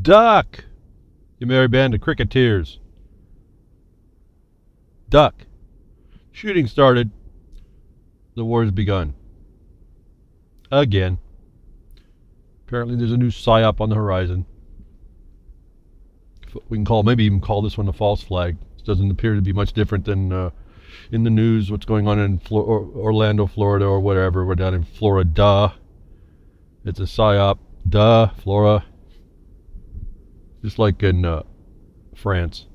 Duck! You merry band of cricketers. Duck. Shooting started. The war has begun. Again. Apparently there's a new psyop on the horizon. We can maybe even call this one a false flag. It doesn't appear to be much different than in the news what's going on in Orlando, Florida, or whatever. We're down in Florida. It's a psyop. Flora. Just like in France.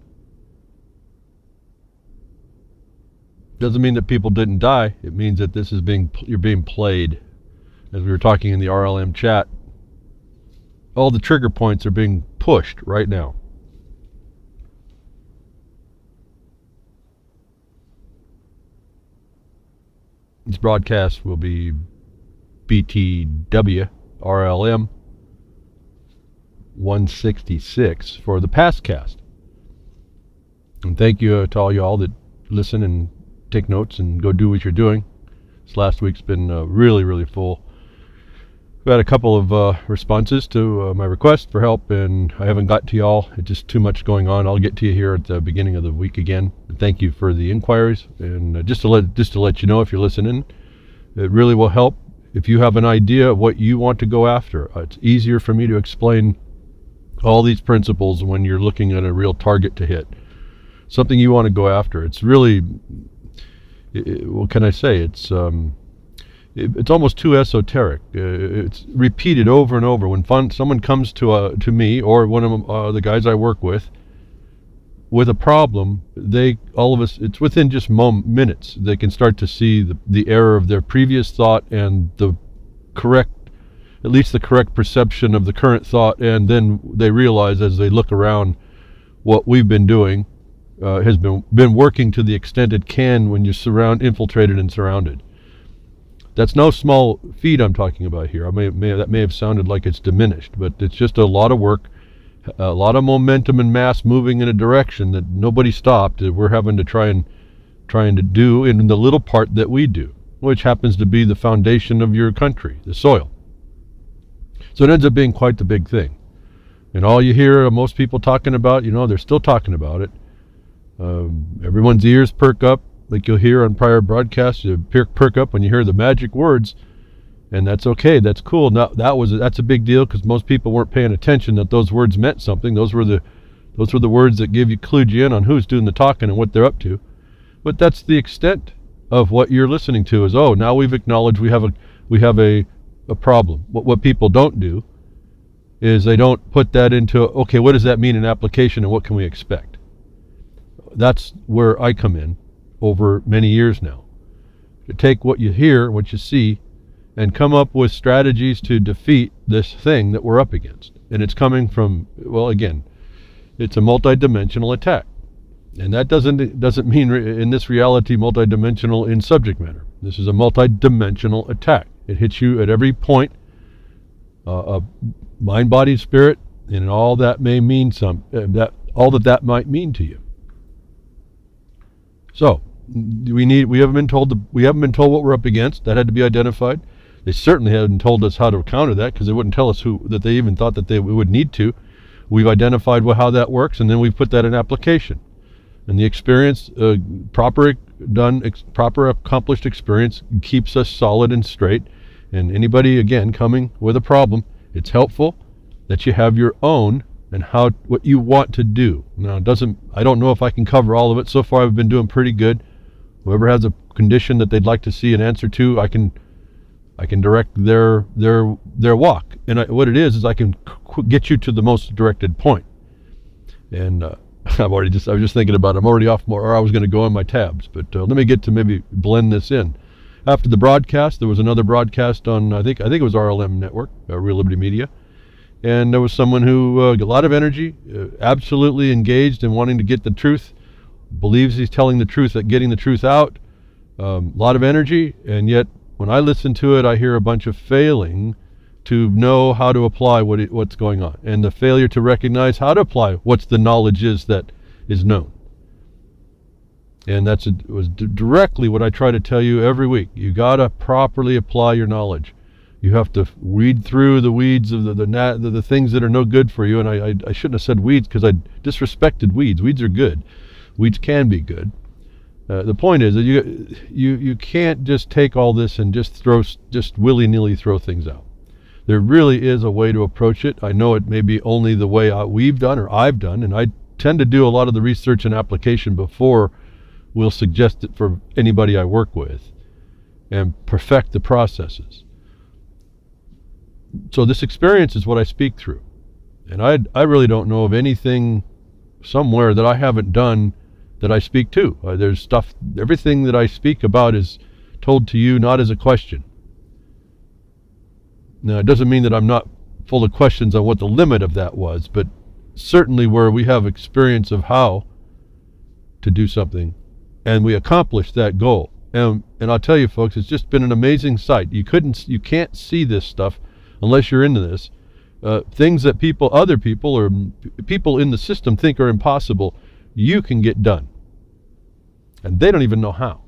Doesn't mean that people didn't die. It means that this is you're being played. As we were talking in the RLM chat, all the trigger points are being pushed right now. This broadcast will be BTW RLM 166 for the past cast. And thank you to all y'all that listen and take notes and go do what you're doing. This last week's been really, really full. We've had a couple of responses to my request for help, and I haven't got to y'all. It's just too much going on. I'll get to you here at the beginning of the week again. Thank you for the inquiries, and just to let you know, if you're listening, it really will help if you have an idea of what you want to go after. It's easier for me to explain all these principles when you're looking at a real target to hit, something you want to go after. It's really, what can I say? It's almost too esoteric. It's repeated over and over. When someone comes to me or one of the guys I work with a problem, all of us, it's within just minutes, they can start to see the error of their previous thought and at least the correct perception of the current thought, and then they realize as they look around what we've been doing has been working to the extent it can when you're infiltrated and surrounded. That's no small feat I'm talking about here. That may have sounded like it's diminished, but it's just a lot of work, a lot of momentum and mass moving in a direction that nobody stopped. That we're having to trying to do in the little part that we do, which happens to be the foundation of your country, the soil. So it ends up being quite the big thing. And all you hear most people talking about, they're still talking about it. Everyone's ears perk up. Like you'll hear on prior broadcasts, you perk up when you hear the magic words, and that's okay. That's cool. Now that's a big deal because most people weren't paying attention that those words meant something. Those were the words that clued you in on who's doing the talking and what they're up to. But that's the extent of what you're listening to. Is now we've acknowledged we have a problem. What people don't do is they don't put that into okay. What does that mean in application, and what can we expect? That's where I come in. Over many years now, to take what you hear, what you see, and come up with strategies to defeat this thing that we're up against. And it's coming from, well, again, it's a multidimensional attack, and that doesn't mean in this reality multidimensional in subject matter. This is a multidimensional attack. It hits you at every point, of mind, body, spirit, and all that may mean that might mean to you. So we haven't been told what we're up against. That had to be identified. They certainly hadn't told us how to counter that, because they wouldn't tell us that they even thought that we would need to. We've identified how that works, and then we've put that in application. And the experience, proper accomplished experience, keeps us solid and straight. And anybody, again, coming with a problem, it's helpful that you have your own and what you want to do. Now, I don't know if I can cover all of it. So far, I've been doing pretty good. Whoever has a condition that they'd like to see an answer to, I can direct their walk. And what it is I can get you to the most directed point. And I was just thinking about it. I'm already off more, or I was going to go on my tabs. But let me get to maybe blend this in. After the broadcast, there was another broadcast on, I think it was RLM Network, Real Liberty Media. And there was someone who a lot of energy, absolutely engaged in wanting to get the truth, believes he's telling the truth, getting the truth out, a lot of energy, and yet when I listen to it, I hear a bunch of failing to know how to apply what's going on, and the failure to recognize how to apply what's the knowledge that is known. And was directly what I try to tell you every week. You got to properly apply your knowledge. You have to weed through the weeds of the things that are no good for you. And I shouldn't have said weeds because I disrespected weeds. Weeds are good. Weeds can be good. The point is that you can't just take all this and just willy-nilly throw things out. There really is a way to approach it. I know it may be only the way we've done or I've done, and I tend to do a lot of the research and application before we'll suggest it for anybody I work with and perfect the processes. So this experience is what I speak through. And I really don't know of anything somewhere that I haven't done that I speak to. There's stuff, everything that I speak about is told to you not as a question. Now, it doesn't mean that I'm not full of questions on what the limit of that was, but certainly where we have experience of how to do something and we accomplish that goal. And I'll tell you folks, it's just been an amazing sight. You can't see this stuff unless you're into this. Things that other people or people in the system think are impossible, you can get done. And they don't even know how.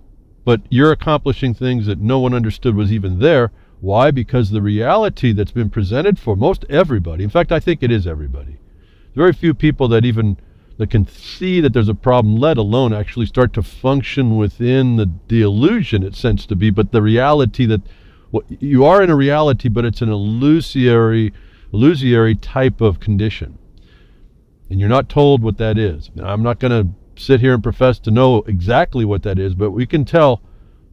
But you're accomplishing things that no one understood was even there. Why? Because the reality that's been presented for most everybody, in fact, I think it is everybody. Very few people that can see that there's a problem, let alone actually start to function within the illusion it sends to be, but the reality that you are in a reality, but it's an illusory type of condition. And you're not told what that is. I'm not going to sit here and profess to know exactly what that is, but we can tell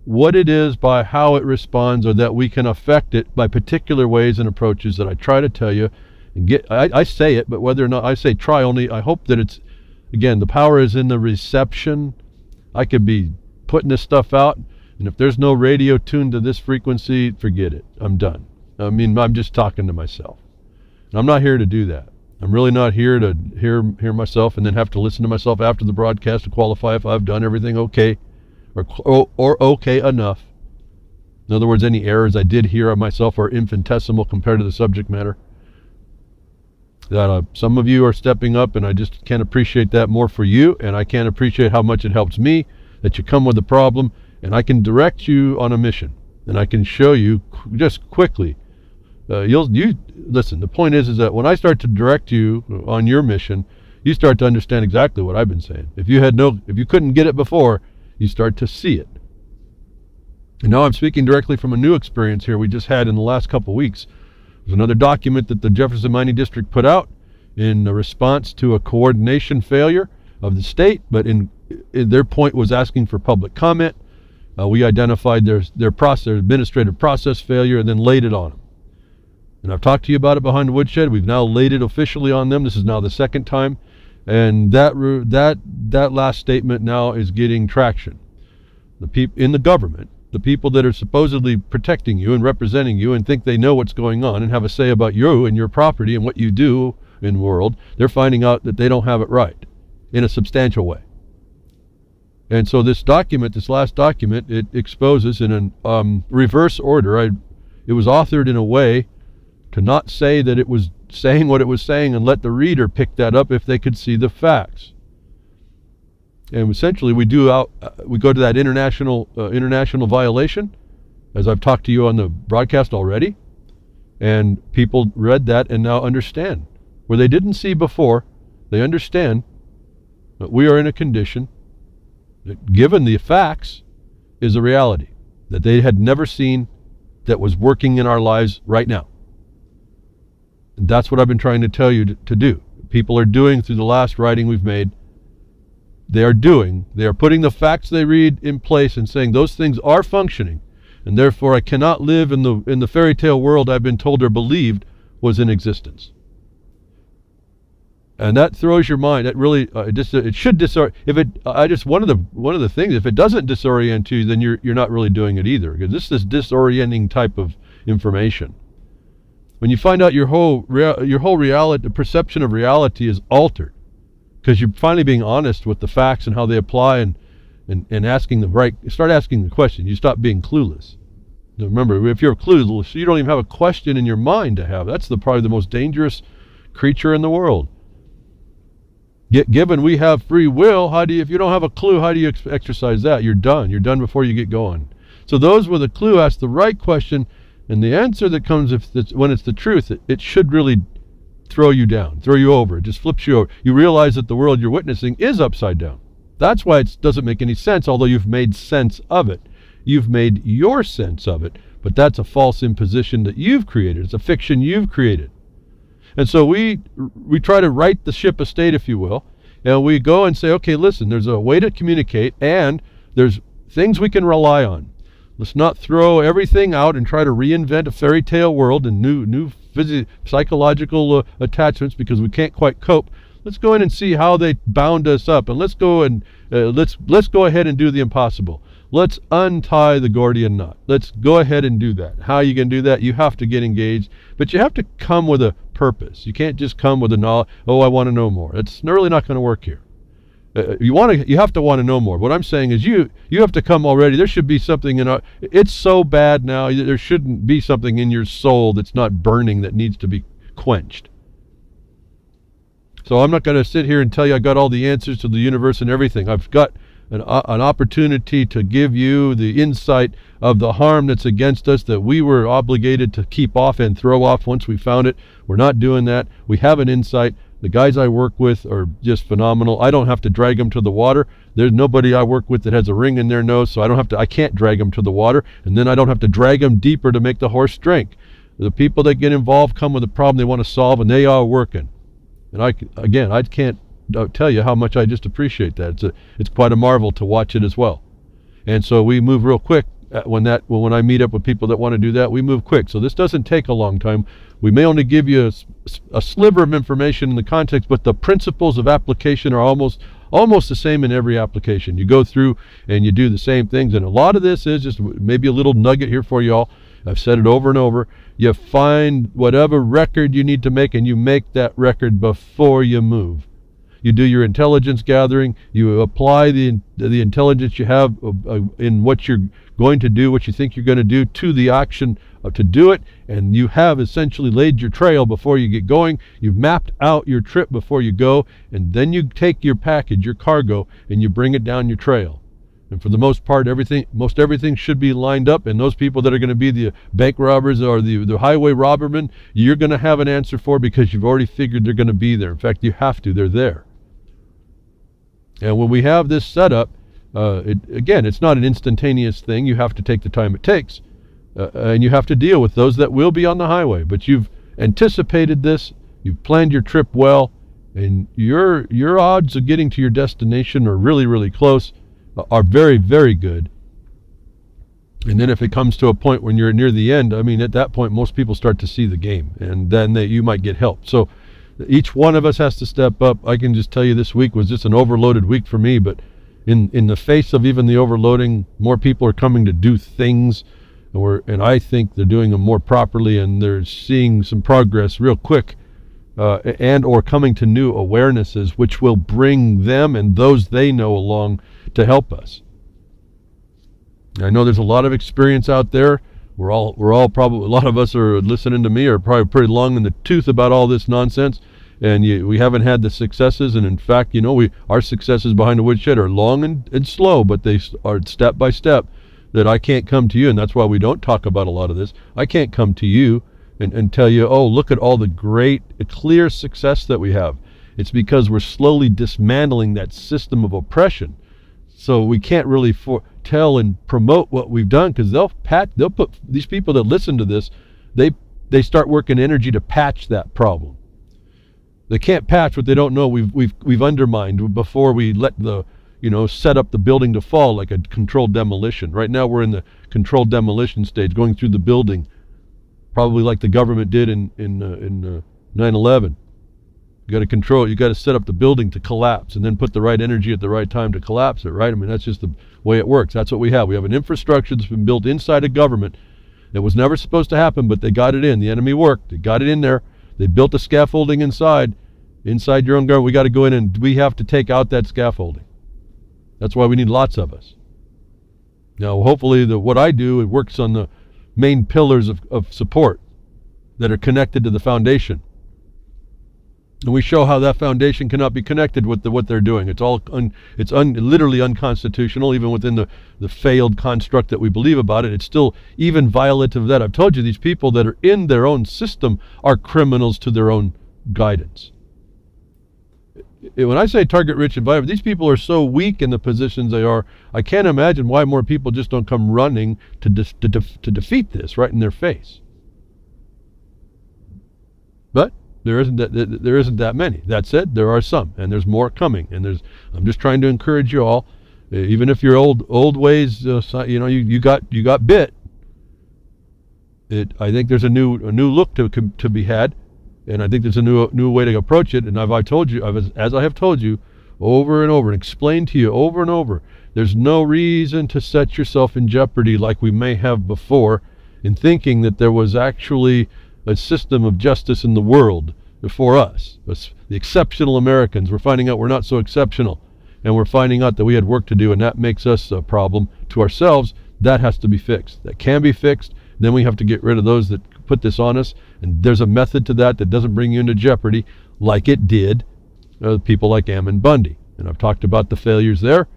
what it is by how it responds, or that we can affect it by particular ways and approaches that I try to tell you. And I say it, but whether or not I say try only, I hope that it's, again, the power is in the reception. I could be putting this stuff out, and if there's no radio tuned to this frequency, forget it. I'm done. I mean, I'm just talking to myself. And I'm not here to do that. I'm really not here to hear myself and then have to listen to myself after the broadcast to qualify if I've done everything okay or okay enough. In other words, any errors I did hear of myself are infinitesimal compared to the subject matter. That some of you are stepping up, and I just can't appreciate that more for you, and I can't appreciate how much it helps me that you come with a problem, and I can direct you on a mission, and I can show you just quickly. Listen, the point is that when I start to direct you on your mission, you start to understand exactly what I've been saying. If you couldn't get it before, you start to see it. And now I'm speaking directly from a new experience here we just had in the last couple weeks. There's another document that the Jefferson Mining District put out in response to a coordination failure of the state, but in their point was asking for public comment. We identified their administrative process failure and then laid it on them. And I've talked to you about it behind the woodshed. We've now laid it officially on them. This is now the second time. And that last statement now is getting traction. The people in the government, the people that are supposedly protecting you and representing you and think they know what's going on and have a say about you and your property and what you do in the world, they're finding out that they don't have it right in a substantial way. And so this document, this last document, it exposes in a reverse order. It was authored in a way to not say that it was saying what it was saying and let the reader pick that up if they could see the facts. And essentially we go to that international violation, as I've talked to you on the broadcast already, and people read that and now understand. Where they didn't see before, they understand that we are in a condition that, given the facts, is a reality that they had never seen that was working in our lives right now. And that's what I've been trying to tell you to do. People are doing through the last writing we've made. They are putting the facts they read in place and saying those things are functioning, and therefore I cannot live in the fairy tale world I've been told or believed was in existence. And that throws your mind. That really it should disorient. One of the things, if it doesn't disorient you, then you're not really doing it either, because this is disorienting type of information. When you find out your whole reality, the perception of reality is altered, because you're finally being honest with the facts and how they apply, and asking start asking the question. You stop being clueless. Now remember, if you're clueless, you don't even have a question in your mind to have. That's probably the most dangerous creature in the world. Given we have free will, if you don't have a clue, how do you exercise that? You're done. You're done before you get going. So those with a clue ask the right question, And the answer that comes when it's the truth, it should really throw you down, throw you over. It just flips you over. You realize that the world you're witnessing is upside down. That's why it doesn't make any sense, although you've made sense of it. You've made your sense of it, but that's a false imposition that you've created. It's a fiction you've created. And so we try to right the ship of state, if you will, and we go and say, okay, listen, there's a way to communicate, and there's things we can rely on. Let's not throw everything out and try to reinvent a fairy tale world and new psychological attachments because we can't quite cope. Let's go in and see how they bound us up, and let's go and let's go ahead and do the impossible. Let's untie the Gordian knot. Let's go ahead and do that. How are you going to do that? You have to get engaged, but you have to come with a purpose. You can't just come with a knowledge. Oh, I want to know more. It's really not going to work here. You have to want to know more. What I'm saying is you have to come already. There should be something it's so bad now. There shouldn't be something in your soul that's not burning that needs to be quenched. So I'm not going to sit here and tell you I got all the answers to the universe and everything. I've got an opportunity to give you the insight of the harm that's against us that we were obligated to keep off and throw off once we found it. We're not doing that. We have an insight. The guys I work with are just phenomenal. I don't have to drag them to the water. There's nobody I work with that has a ring in their nose, so I can't drag them to the water, and then I don't have to drag them deeper to make the horse drink. The people that get involved come with a problem they want to solve, and they are working. And I can't tell you how much I just appreciate that. It's quite a marvel to watch it as well. And so we move real quick when I meet up with people that want to do that. We move quick. So this doesn't take a long time. We may only give you a sliver of information in the context, but the principles of application are almost the same in every application. You go through and you do the same things, and a lot of this is just maybe a little nugget here for you all. I've said it over and over. You find whatever record you need to make, and you make that record before you move. You do your intelligence gathering. You apply the intelligence you have in what you're going to do, what you think you're going to do, to the action to do it, and you have essentially laid your trail before you get going. You've mapped out your trip before you go, and then you take your package, your cargo, and you bring it down your trail. And for the most part, most everything should be lined up, and those people that are going to be the bank robbers or the highway robbermen, you're going to have an answer for because you've already figured they're going to be there. In fact, you have to. They're there. And when we have this set up, again, it's not an instantaneous thing. You have to take the time it takes. And you have to deal with those that will be on the highway. But you've anticipated this. You've planned your trip well. And your odds of getting to your destination are really, really close, are very, very good. And then if it comes to a point when you're near the end, I mean, at that point, most people start to see the game. And then you might get help. So each one of us has to step up. I can just tell you this week was just an overloaded week for me. But in the face of even the overloading, more people are coming to do things. And I think they're doing them more properly, and they're seeing some progress real quick, and or coming to new awarenesses, which will bring them and those they know along to help us. I know there's a lot of experience out there. We're all probably, a lot of us are listening to me are probably pretty long in the tooth about all this nonsense, and we haven't had the successes. And in fact, our successes behind the woodshed are long and slow, but they are step by step. That I can't come to you, and that's why we don't talk about a lot of this. I can't come to you and tell you, oh, look at all the great, clear success that we have. It's because we're slowly dismantling that system of oppression. So we can't really tell and promote what we've done, because they'll put these people that listen to this, they start working energy to patch that problem. They can't patch what they don't know we've undermined before we let set up the building to fall, like a controlled demolition. Right now we're in the controlled demolition stage, going through the building, probably like the government did in 9/11. You got to control it. You got to set up the building to collapse, and then put the right energy at the right time to collapse it, right? I mean, that's just the way it works. That's what we have. We have an infrastructure that's been built inside a government that was never supposed to happen, but they got it in. The enemy worked. They got it in there. They built the scaffolding inside your own government. We got to go in, and we have to take out that scaffolding. That's why we need lots of us. Now, hopefully, what I do, it works on the main pillars of support that are connected to the foundation. And we show how that foundation cannot be connected with what they're doing. It's all literally unconstitutional, even within the failed construct that we believe about it. It's still even violative of that. I've told you, these people that are in their own system are criminals to their own guidance. When I say target-rich environment, these people are so weak in the positions they are, I can't imagine why more people just don't come running to defeat this right in their face. But there isn't that many. That said, there are some, and there's more coming. And I'm just trying to encourage you all, even if your old ways, you got bit. I think there's a new look to be had, and I think there's a new way to approach it. And as I have told you over and over, and explained to you over and over, there's no reason to set yourself in jeopardy like we may have before, in thinking that there was actually a system of justice in the world for us, the exceptional Americans. We're finding out we're not so exceptional, and we're finding out that we had work to do, and that makes us a problem to ourselves. That has to be fixed. That can be fixed. Then we have to get rid of those that put this on us, and there's a method to that doesn't bring you into jeopardy like it did people like Ammon Bundy. And I've talked about the failures there,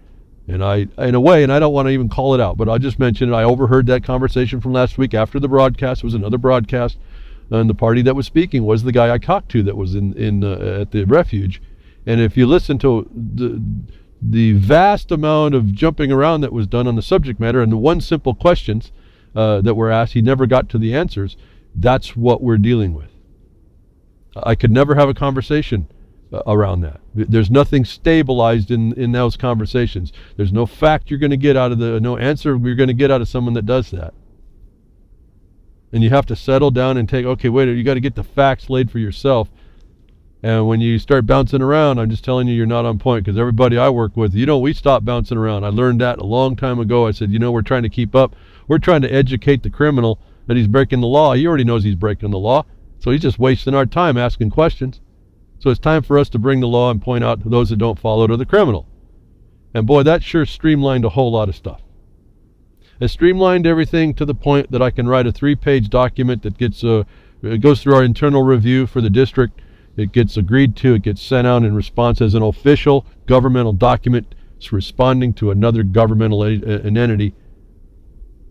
and in a way, and I don't want to even call it out, but I'll just mention it. I overheard that conversation from last week after the broadcast. It was another broadcast, and the party that was speaking was the guy I talked to that was at the refuge. And if you listen to the vast amount of jumping around that was done on the subject matter and the one simple questions that were asked, he never got to the answers. That's what we're dealing with. I could never have a conversation around that. There's nothing stabilized in those conversations. There's no fact you're going to get out of no answer you're going to get out of someone that does that. And you have to settle down and okay, wait, you got to get the facts laid for yourself. And when you start bouncing around, I'm just telling you, you're not on point, because everybody I work with, we stop bouncing around. I learned that a long time ago. I said, we're trying to keep up. We're trying to educate the criminal that he's breaking the law. He already knows he's breaking the law, so he's just wasting our time asking questions. So it's time for us to bring the law and point out to those that don't follow to the criminal. And boy, that sure streamlined a whole lot of stuff. It streamlined everything to the point that I can write a 3-page document that it goes through our internal review for the district. It gets agreed to. It gets sent out in response as an official governmental document. It's responding to another governmental an entity.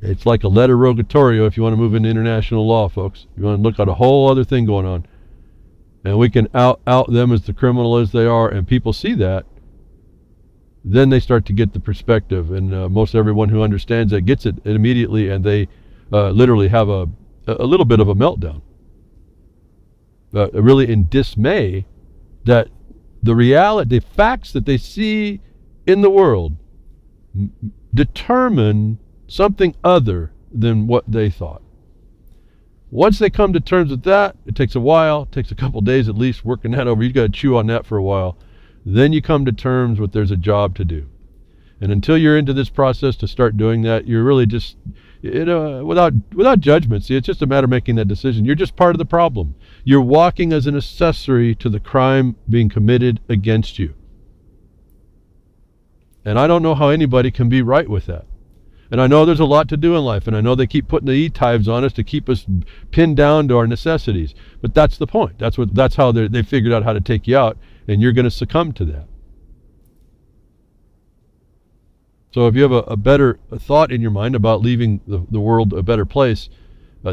It's like a letter rogatorio if you want to move into international law, folks. You want to look at a whole other thing going on. And we can out them as the criminal as they are, and people see that. Then they start to get the perspective, and most everyone who understands that gets it immediately, and they literally have a little bit of a meltdown. Really in dismay that the facts that they see in the world determine something other than what they thought. Once they come to terms with that, it takes a while, it takes a couple days at least working that over. You've got to chew on that for a while. Then you come to terms with there's a job to do. And until you're into this process to start doing that, you're really just, without judgment. See, it's just a matter of making that decision. You're just part of the problem. You're walking as an accessory to the crime being committed against you. And I don't know how anybody can be right with that. And I know there's a lot to do in life, and I know they keep putting the E-tyves on us to keep us pinned down to our necessities. But that's the point. That's how they figured out how to take you out, and you're going to succumb to that. So if you have a better thought in your mind about leaving the world a better place,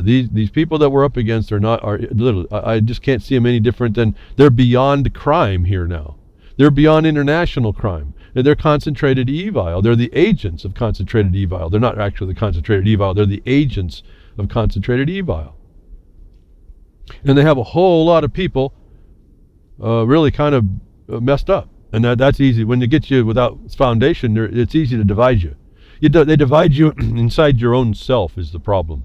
these people that we're up against are literally, I just can't see them any different than they're beyond crime here now. They're beyond international crime. They're concentrated evil. They're the agents of concentrated evil. They're not actually the concentrated evil. They're the agents of concentrated evil. And they have a whole lot of people really kind of messed up. And that's easy. When they get you without foundation, it's easy to divide you. They divide you inside your own self is the problem.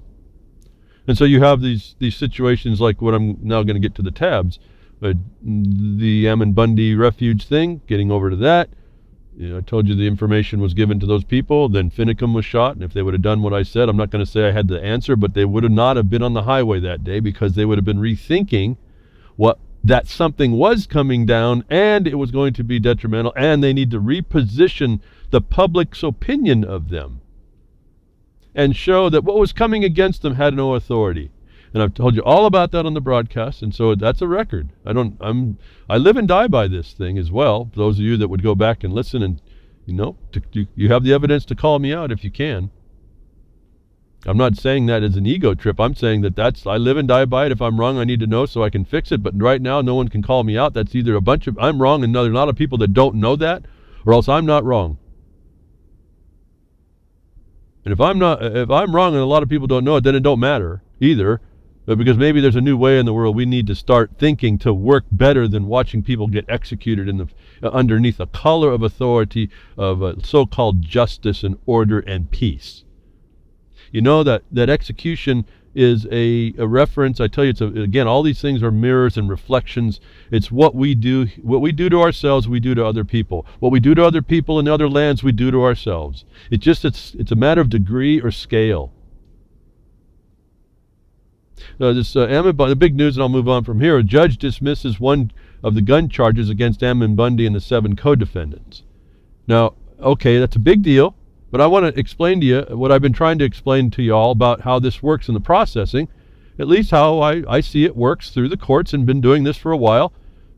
And so you have these situations like what I'm now going to get to the tabs. The Ammon Bundy refuge thing, getting over to that. I told you the information was given to those people. Then Finicum was shot. And if they would have done what I said, I'm not going to say I had the answer, but they would have not have been on the highway that day, because they would have been rethinking that something was coming down and it was going to be detrimental, and they need to reposition the public's opinion of them and show that what was coming against them had no authority. And I've told you all about that on the broadcast, and so that's a record. I live and die by this thing as well. For those of you that would go back and listen, and you have the evidence to call me out if you can. I'm not saying that as an ego trip. I'm saying that I live and die by it. If I'm wrong, I need to know so I can fix it. But right now, no one can call me out. That's either I'm wrong and there's a lot of people that don't know that, or else I'm not wrong. And if I'm wrong and a lot of people don't know it, then it don't matter either. Because maybe there's a new way in the world we need to start thinking to work better than watching people get executed underneath a color of authority of so-called justice and order and peace. You know that execution is a reference. I tell you, again, all these things are mirrors and reflections. It's what we do to ourselves, we do to other people. What we do to other people in other lands, we do to ourselves. It's a matter of degree or scale. Ammon, the big news, and I'll move on from here. A judge dismisses one of the gun charges against Ammon, Bundy, and the 7 co-defendants. Now, okay, that's a big deal. But I want to explain to you what I've been trying to explain to you all about how this works in the processing, at least how I see it works through the courts, and been doing this for a while.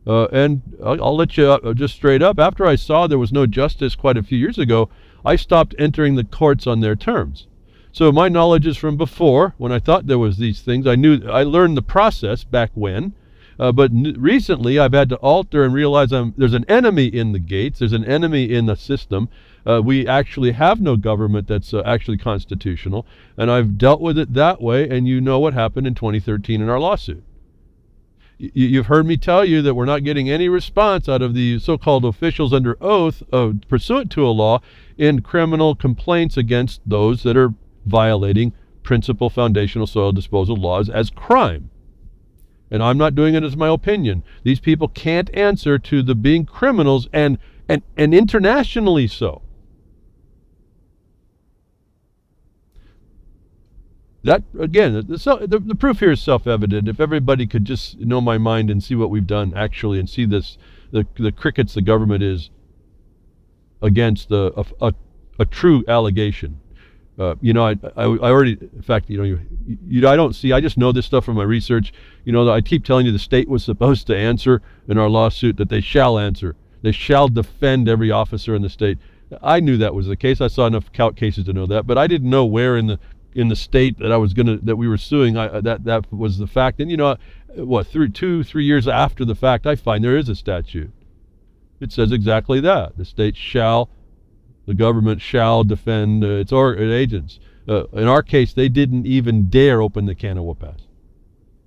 And I'll let you just straight up. After I saw there was no justice quite a few years ago, I stopped entering the courts on their terms. So my knowledge is from before, when I thought there was these things. I learned the process back when. But recently I've had to alter and realize there's an enemy in the gates. There's an enemy in the system. We actually have no government that's actually constitutional, and I've dealt with it that way, and you know what happened in 2013 in our lawsuit. You've heard me tell you that we're not getting any response out of the so-called officials under oath pursuant to a law in criminal complaints against those that are violating principal foundational soil disposal laws as crime. And I'm not doing it as my opinion. These people can't answer to the being criminals, and internationally so. That, again, the proof here is self-evident. If everybody could just know my mind and see what we've done actually, and see the crickets the government is against a true allegation. I already, in fact, I just know this stuff from my research. I keep telling you the state was supposed to answer in our lawsuit, that they shall answer. They shall defend every officer in the state. I knew that was the case. I saw enough court cases to know that, but I didn't know where in the state that we were suing, that was the fact. And 2-3 years after the fact, I find there is a statute. It says exactly that. The government shall defend its agents. In our case, they didn't even dare open the can of whoop-ass.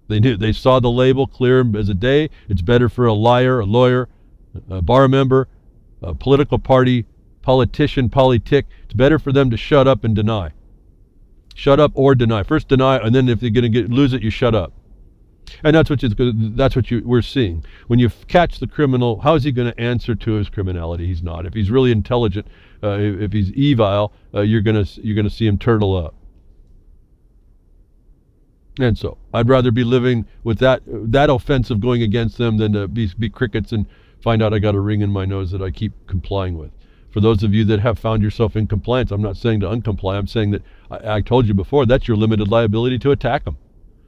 They saw the label clear as a day. It's better for a liar, a lawyer, a bar member, a political party, politician, politic. It's better for them to shut up and deny. Shut up or deny. First deny, and then if you're going to lose it, you shut up. And that's what we're seeing. When you catch the criminal, how is he going to answer to his criminality? He's not. If he's really intelligent, if he's evil, you're going to see him turtle up. And so I'd rather be living with that offensive going against them than to be crickets and find out I got a ring in my nose that I keep complying with. For those of you that have found yourself in compliance, I'm not saying to uncomply. I'm saying that I told you before, that's your limited liability to attack them.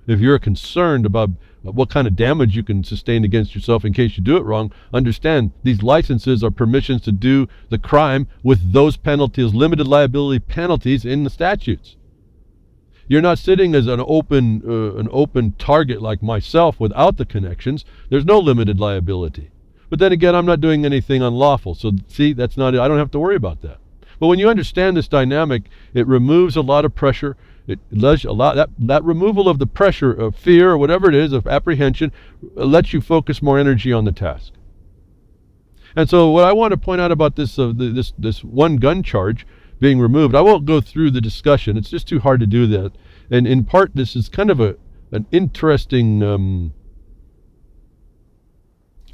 If you're concerned about what kind of damage you can sustain against yourself in case you do it wrong, understand these licenses are permissions to do the crime with those penalties, limited liability penalties in the statutes. You're not sitting as an open target like myself without the connections. There's no limited liability. But then again, I'm not doing anything unlawful. So see, I don't have to worry about that. But when you understand this dynamic, it removes a lot of pressure. It lets that removal of the pressure of fear or whatever it is, of apprehension, lets you focus more energy on the task. And so what I want to point out about this one gun charge being removed, I won't go through the discussion. It's just too hard to do that. And in part, this is kind of an interesting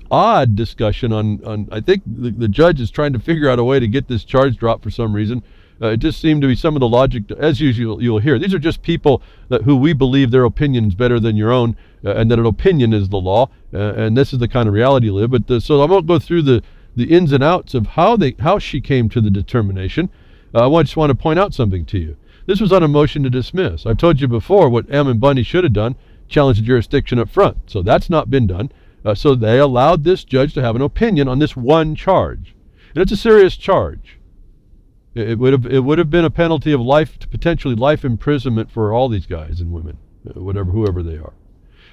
odd discussion on I think the judge is trying to figure out a way to get this charge dropped for some reason. It just seemed to be some of the logic, as usual, you'll hear. These are just people who we believe their opinion is better than your own, and that an opinion is the law, and this is the kind of reality you live. But so I won't go through the ins and outs of how she came to the determination. I just want to point out something to you. This was on a motion to dismiss. I've told you before what Ammon Bundy should have done. challenge the jurisdiction up front. So that's not been done. So they allowed this judge to have an opinion on this one charge. And it's a serious charge. It would have been a penalty of life, potentially life imprisonment for all these guys and women, whoever they are.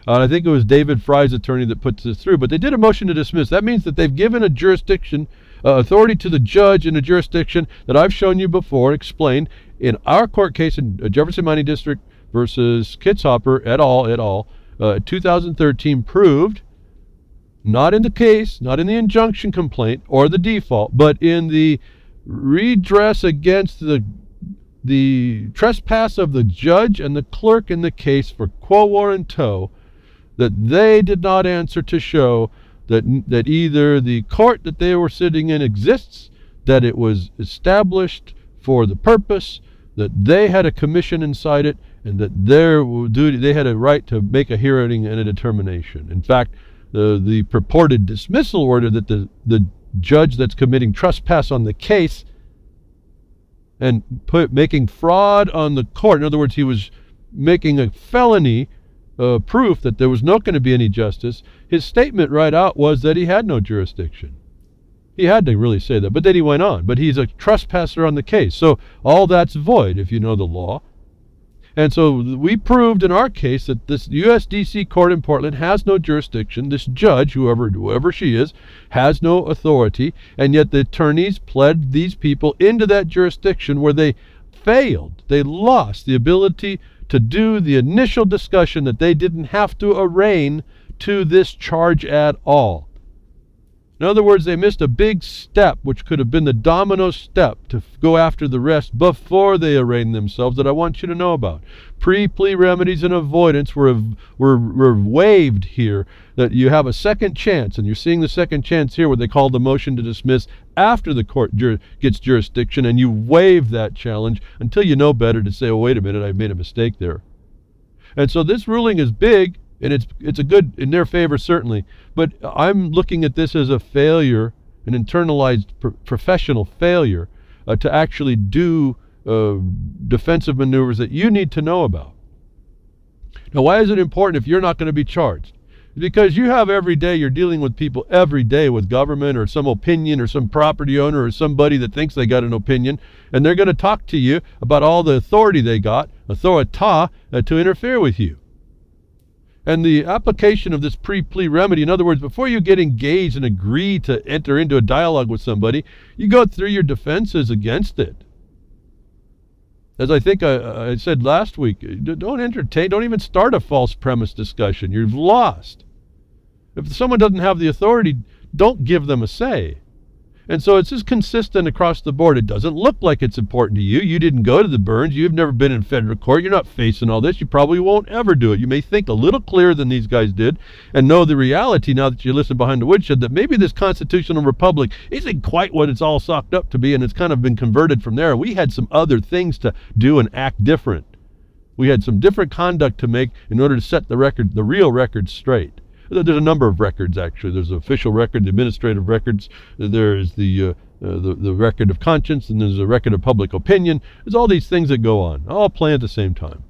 I think it was David Fry's attorney that puts this through, but they did a motion to dismiss. That means that they've given a jurisdiction, authority to the judge in a jurisdiction that I've shown you before, explained in our court case in Jefferson Mining District versus Kitzhopper et al. 2013 proved, not in the case, not in the injunction complaint or the default, but in the redress against the trespass of the judge and the clerk in the case for quo warranto, that they did not answer to show that either the court that they were sitting in exists, that it was established for the purpose, that they had a commission inside it, and that they had a right to make a hearing and a determination. In fact, the purported dismissal order that the judge that's committing trespass on the case and making fraud on the court, in other words, he was making a felony proof that there was not going to be any justice, his statement right out was that he had no jurisdiction. He had to really say that, but then he went on. But he's a trespasser on the case, so all that's void if you know the law. And so we proved in our case that this USDC court in Portland has no jurisdiction. This judge, whoever she is, has no authority, and yet the attorneys pled these people into that jurisdiction where they failed. They lost the ability to do the initial discussion that they didn't have to arraign to this charge at all. In other words, they missed a big step, which could have been the domino step to go after the rest before they arraigned themselves, that I want you to know about. Pre-plea remedies and avoidance were waived here, that you have a second chance, and you're seeing the second chance here where they call the motion to dismiss after the court gets jurisdiction, and you waive that challenge until you know better to say, oh, wait a minute, I made a mistake there. And so this ruling is big, and it's a good in their favor, certainly. But I'm looking at this as a failure, an internalized professional failure to actually do defensive maneuvers that you need to know about. Now, why is it important if you're not going to be charged? Because you have every day, you're dealing with people every day with government or some opinion or some property owner or somebody that thinks they got an opinion, and they're going to talk to you about all the authority they got, to interfere with you. And the application of this pre-plea remedy, in other words, before you get engaged and agree to enter into a dialogue with somebody, you go through your defenses against it. As I think I said last week, don't even start a false premise discussion. You've lost. If someone doesn't have the authority, don't give them a say. And so it's just consistent across the board. It doesn't look like it's important to you. You didn't go to the Burns. You've never been in federal court. You're not facing all this. You probably won't ever do it. You may think a little clearer than these guys did and know the reality now that you listen behind the woodshed that maybe this constitutional republic isn't quite what it's all socked up to be, and it's kind of been converted from there. We had some other things to do and act different. We had some different conduct to make in order to set the record, the real record, straight. There's a number of records, actually. There's the official record, the administrative records. There's the record of conscience, and there's a record of public opinion. There's all these things that go on, all playing at the same time.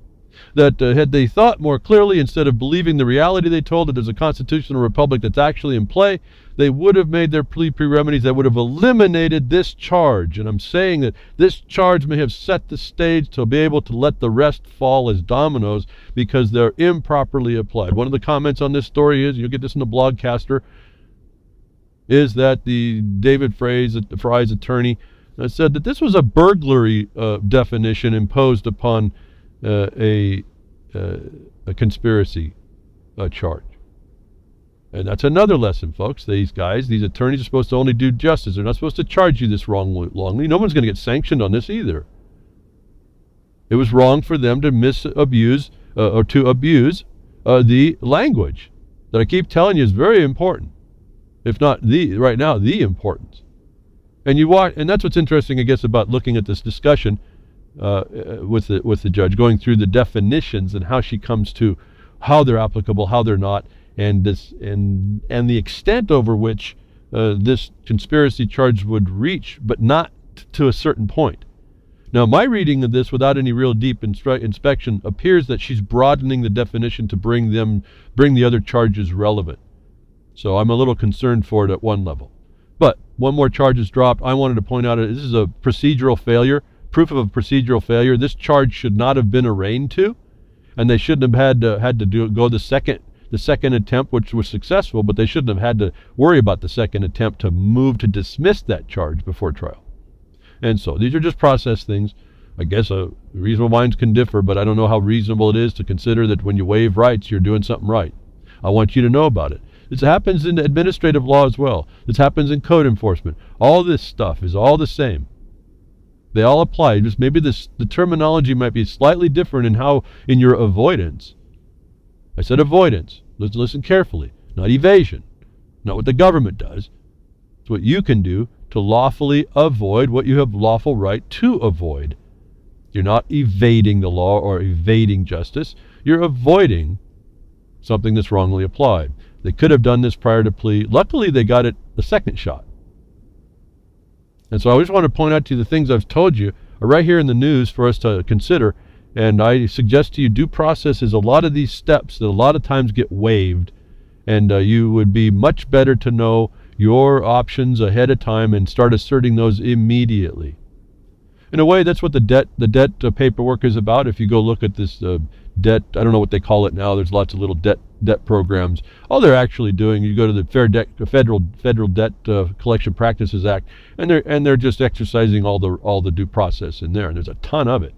That had they thought more clearly, instead of believing the reality they told, that there's a constitutional republic that's actually in play, they would have made their plea remedies that would have eliminated this charge. And I'm saying that this charge may have set the stage to be able to let the rest fall as dominoes because they're improperly applied. One of the comments on this story is, you'll get this in the Blogcaster, is that the David Fry's attorney said that this was a burglary definition imposed upon a conspiracy charge. And that's another lesson, folks. These attorneys are supposed to only do justice. They're not supposed to charge you this wrongly. No one's going to get sanctioned on this either. It was wrong for them to abuse the language that I keep telling you is very important, if not right now the importance. And and that's what's interesting, I guess, about looking at this discussion with the judge, going through the definitions and how she comes to how they're applicable, how they're not. And the extent over which this conspiracy charge would reach, but not to a certain point. Now, my reading of this, without any real deep inspection, appears that she's broadening the definition to bring the other charges relevant. So I'm a little concerned for it at one level. But one more charge is dropped. I wanted to point out this is a procedural failure, proof of a procedural failure. This charge should not have been arraigned to, and they shouldn't have had to go the second attempt, which was successful, but they shouldn't have had to worry about the second attempt to move to dismiss that charge before trial. And so these are just process things. I guess reasonable minds can differ, but I don't know how reasonable it is to consider that when you waive rights, you're doing something right. I want you to know about it. This happens in administrative law as well. This happens in code enforcement. All this stuff is all the same. They all apply. Just maybe the terminology might be slightly different in your avoidance. I said avoidance. Listen carefully. Not evasion. Not what the government does. It's what you can do to lawfully avoid what you have lawful right to avoid. You're not evading the law or evading justice. You're avoiding something that's wrongly applied. They could have done this prior to plea. Luckily, they got it the second shot. And so I just want to point out to you the things I've told you are right here in the news for us to consider. And I suggest to you due process is a lot of these steps that a lot of times get waived. And you would be much better to know your options ahead of time and start asserting those immediately. In a way, that's what the debt paperwork is about. If you go look at this debt, I don't know what they call it now. There's lots of little debt programs. All they're actually doing, you go to the Federal Debt Collection Practices Act, and they're just exercising all the due process in there. And there's a ton of it.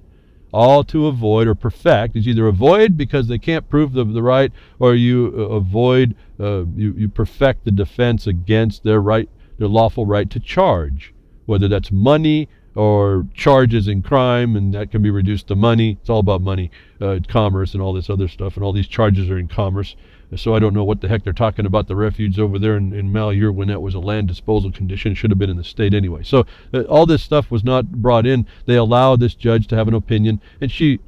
All to avoid or perfect. It's either avoid because they can't prove the right, or you avoid, you perfect the defense against their lawful right to charge, whether that's money or charges in crime, and that can be reduced to money. It's all about money, commerce, and all this other stuff, and all these charges are in commerce. So I don't know what the heck they're talking about the refuge over there in Malheur when that was a land disposal condition. It should have been in the state anyway. So all this stuff was not brought in. They allowed this judge to have an opinion, and she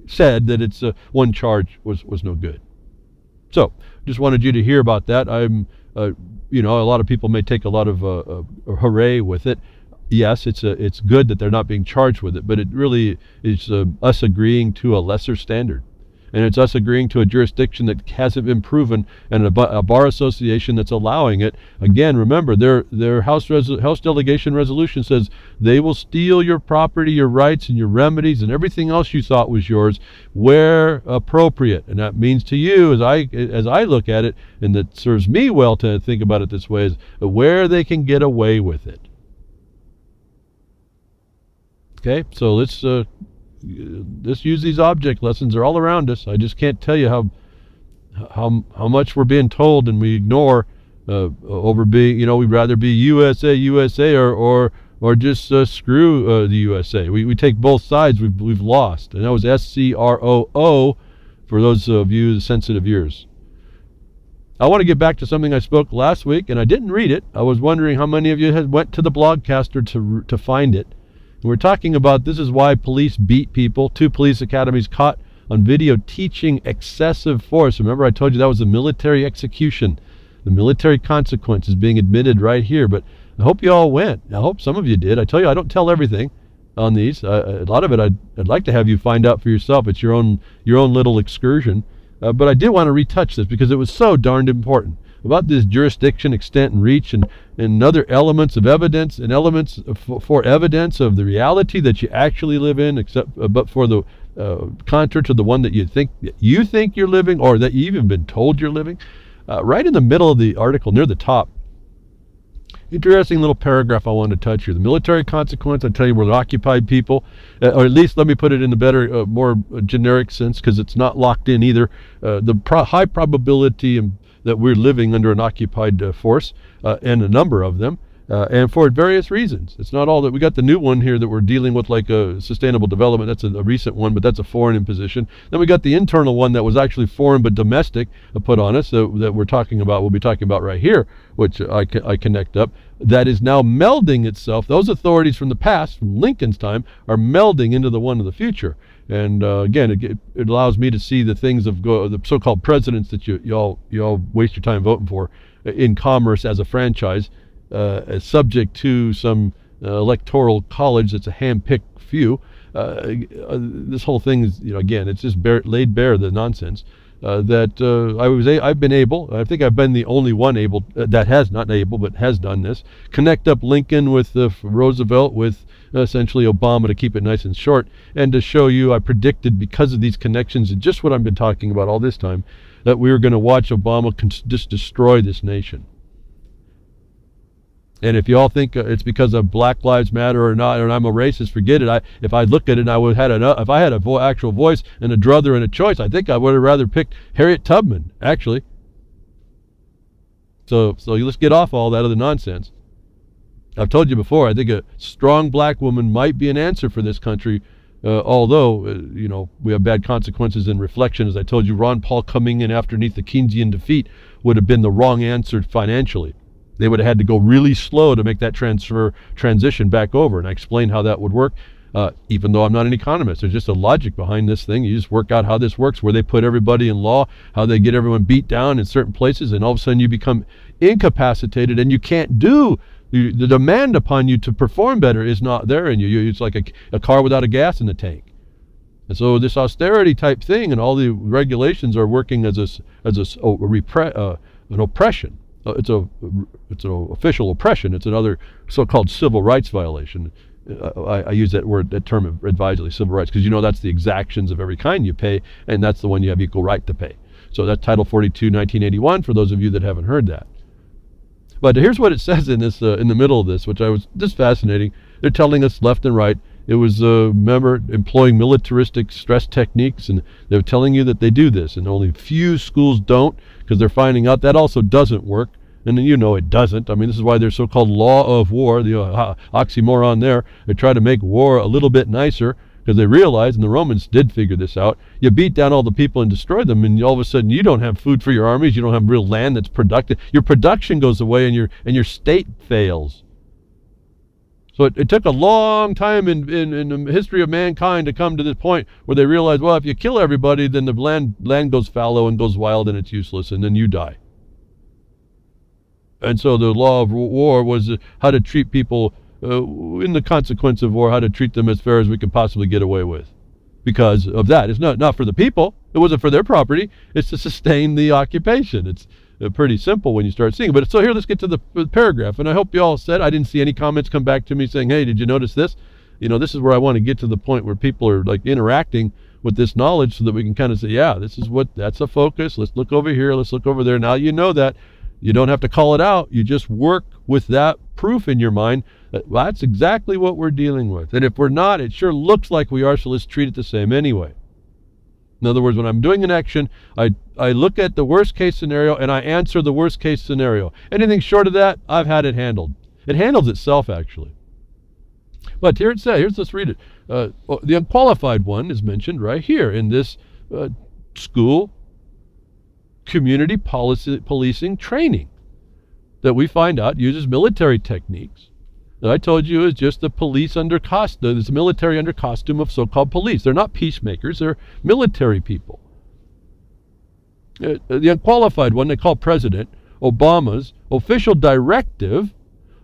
said that it's one charge was no good. So just wanted you to hear about that. I'm a lot of people may take a lot of hooray with it. Yes, it's good that they're not being charged with it, but it really is us agreeing to a lesser standard. And it's us agreeing to a jurisdiction that hasn't been proven, and a bar association that's allowing it. Again, remember, their House delegation resolution says they will steal your property, your rights, and your remedies, and everything else you thought was yours where appropriate. And that means to you, as I look at it, and that serves me well to think about it this way, is where they can get away with it. Okay, so let's use these object lessons. They're all around us. I just can't tell you how much we're being told, and we ignore over being, we'd rather be USA or just screw the USA. We take both sides. We've lost, and that was SCROO for those of you with sensitive ears. I want to get back to something I spoke last week, and I didn't read it. I was wondering how many of you had went to the Blogcaster to find it. We're talking about this is why police beat people. 2 police academies caught on video teaching excessive force. Remember I told you that was a military execution. The military consequence is being admitted right here. But I hope you all went. I hope some of you did. I tell you, I don't tell everything on these. A lot of it I'd like to have you find out for yourself. It's your own little excursion. But I did want to retouch this because it was so darned important. About this jurisdiction, extent, and reach, and other elements of evidence, and elements for evidence of the reality that you actually live in, but for the contrary to the one that you think you're living, or that you've even been told you're living. Right in the middle of the article, near the top, interesting little paragraph I wanted to touch here. The military consequence, I tell you, we're occupied people, or at least let me put it in a better, more generic sense, because it's not locked in either. The high probability that we're living under an occupied force, and a number of them, and for various reasons. It's not all that. We got the new one here that we're dealing with, like sustainable development. That's a recent one, but that's a foreign imposition. Then we got the internal one that was actually foreign but domestic put on us, that we're talking about, we'll be talking about right here, which I connect up, that is now melding itself. Those authorities from the past, from Lincoln's time, are melding into the one of the future. And again, it allows me to see the things of the so-called presidents that you all waste your time voting for in commerce as a franchise, subject to some electoral college that's a hand-picked few. This whole thing is, again, it's just laid bare the nonsense. I've been able, I think I've been the only one able, that has, not able, but has done this, connect up Lincoln with Roosevelt with essentially Obama, to keep it nice and short, and to show you I predicted, because of these connections and just what I've been talking about all this time, that we were going to watch Obama just destroy this nation. And if you all think it's because of Black Lives Matter or not, and I'm a racist, forget it. If I look at it, and if I had an actual voice and a druther and a choice, I think I would have rather picked Harriet Tubman, actually. So let's get off all that other nonsense. I've told you before, I think a strong black woman might be an answer for this country, although, we have bad consequences in reflection. As I told you, Ron Paul coming in underneath the Keynesian defeat would have been the wrong answer financially. They would have had to go really slow to make that transition back over, and I explained how that would work, even though I'm not an economist. There's just a logic behind this thing. You just work out how this works, where they put everybody in law, how they get everyone beat down in certain places, and all of a sudden you become incapacitated, and you can't do, the demand upon you to perform better is not there in you. It's like a car without a gas in the tank. And so this austerity type thing and all the regulations are working as an oppression. It's an official oppression. It's another so-called civil rights violation. I use that term advisedly, civil rights, because that's the exactions of every kind you pay, and that's the one you have equal right to pay. So that's Title 42, 1981, for those of you that haven't heard that. But here's what it says in this in the middle of this, which I was just fascinating. They're telling us left and right. It was employing militaristic stress techniques, and they're telling you that they do this, and only few schools don't, because they're finding out that also doesn't work, and then it doesn't. I mean, this is why there's so-called law of war, the oxymoron there. They try to make war a little bit nicer, because they realize, and the Romans did figure this out, you beat down all the people and destroy them, and all of a sudden you don't have food for your armies, you don't have real land that's productive. Your production goes away, and your state fails. So it took a long time in the history of mankind to come to this point where they realized, well, if you kill everybody, then the land goes fallow and goes wild and it's useless, and then you die. And so the law of war was how to treat people in the consequence of war, how to treat them as fair as we can possibly get away with. Because of that. It's not for the people. It wasn't for their property. It's to sustain the occupation. It's pretty simple when you start seeing it. But so here, let's get to the paragraph. And I hope you all said, I didn't see any comments come back to me saying, hey, did you notice this? This is where I want to get to the point where people are like interacting with this knowledge so that we can kind of say, yeah, that's a focus. Let's look over here. Let's look over there. Now you know that. You don't have to call it out. You just work with that proof in your mind that, well, that's exactly what we're dealing with. And if we're not, it sure looks like we are, so let's treat it the same anyway. In other words, when I'm doing an action, I look at the worst case scenario and I answer the worst case scenario. Anything short of that, I've had it handled. It handles itself, actually. But here it says, let's read it. The unqualified one is mentioned right here in this school community policing training that we find out uses military techniques that I told you is just the police under costume, it's military under costume of so-called police. They're not peacemakers, they're military people. The unqualified one they call President Obama's official directive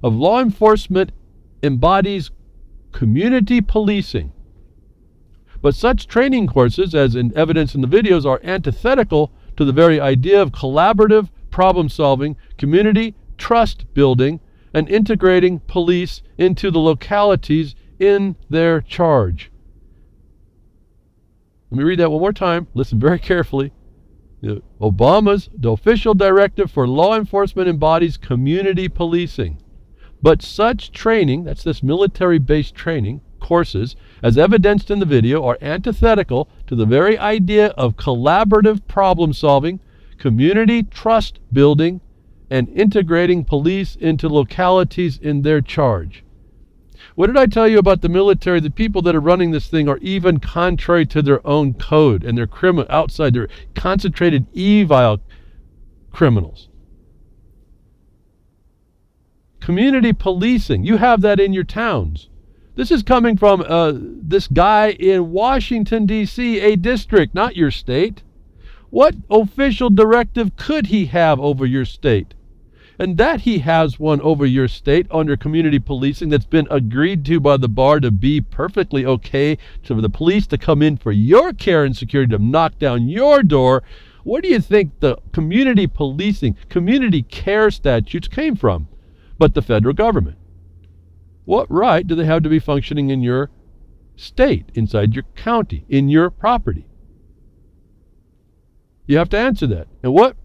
of law enforcement embodies community policing. But such training courses, as in evidence in the videos, are antithetical to the very idea of collaborative problem solving, community trust building, and integrating police into the localities in their charge. Let me read that one more time. Listen very carefully. The official directive for law enforcement embodies community policing. But such training, that's this military-based training, courses, as evidenced in the video, are antithetical to the very idea of collaborative problem solving, community trust building, and integrating police into localities in their charge. What did I tell you about the military? The people that are running this thing are even contrary to their own code, and they're they're concentrated evil criminals. Community policing, you have that in your towns. This is coming from this guy in Washington, D.C., a district, not your state. What official directive could he have over your state? and that he has one over your state under community policing that's been agreed to by the bar to be perfectly okay for the police to come in for your care and security, to knock down your door. Where do you think the community policing, community care statutes came from? But the federal government. What right do they have to be functioning in your state, inside your county, in your property? You have to answer that. And what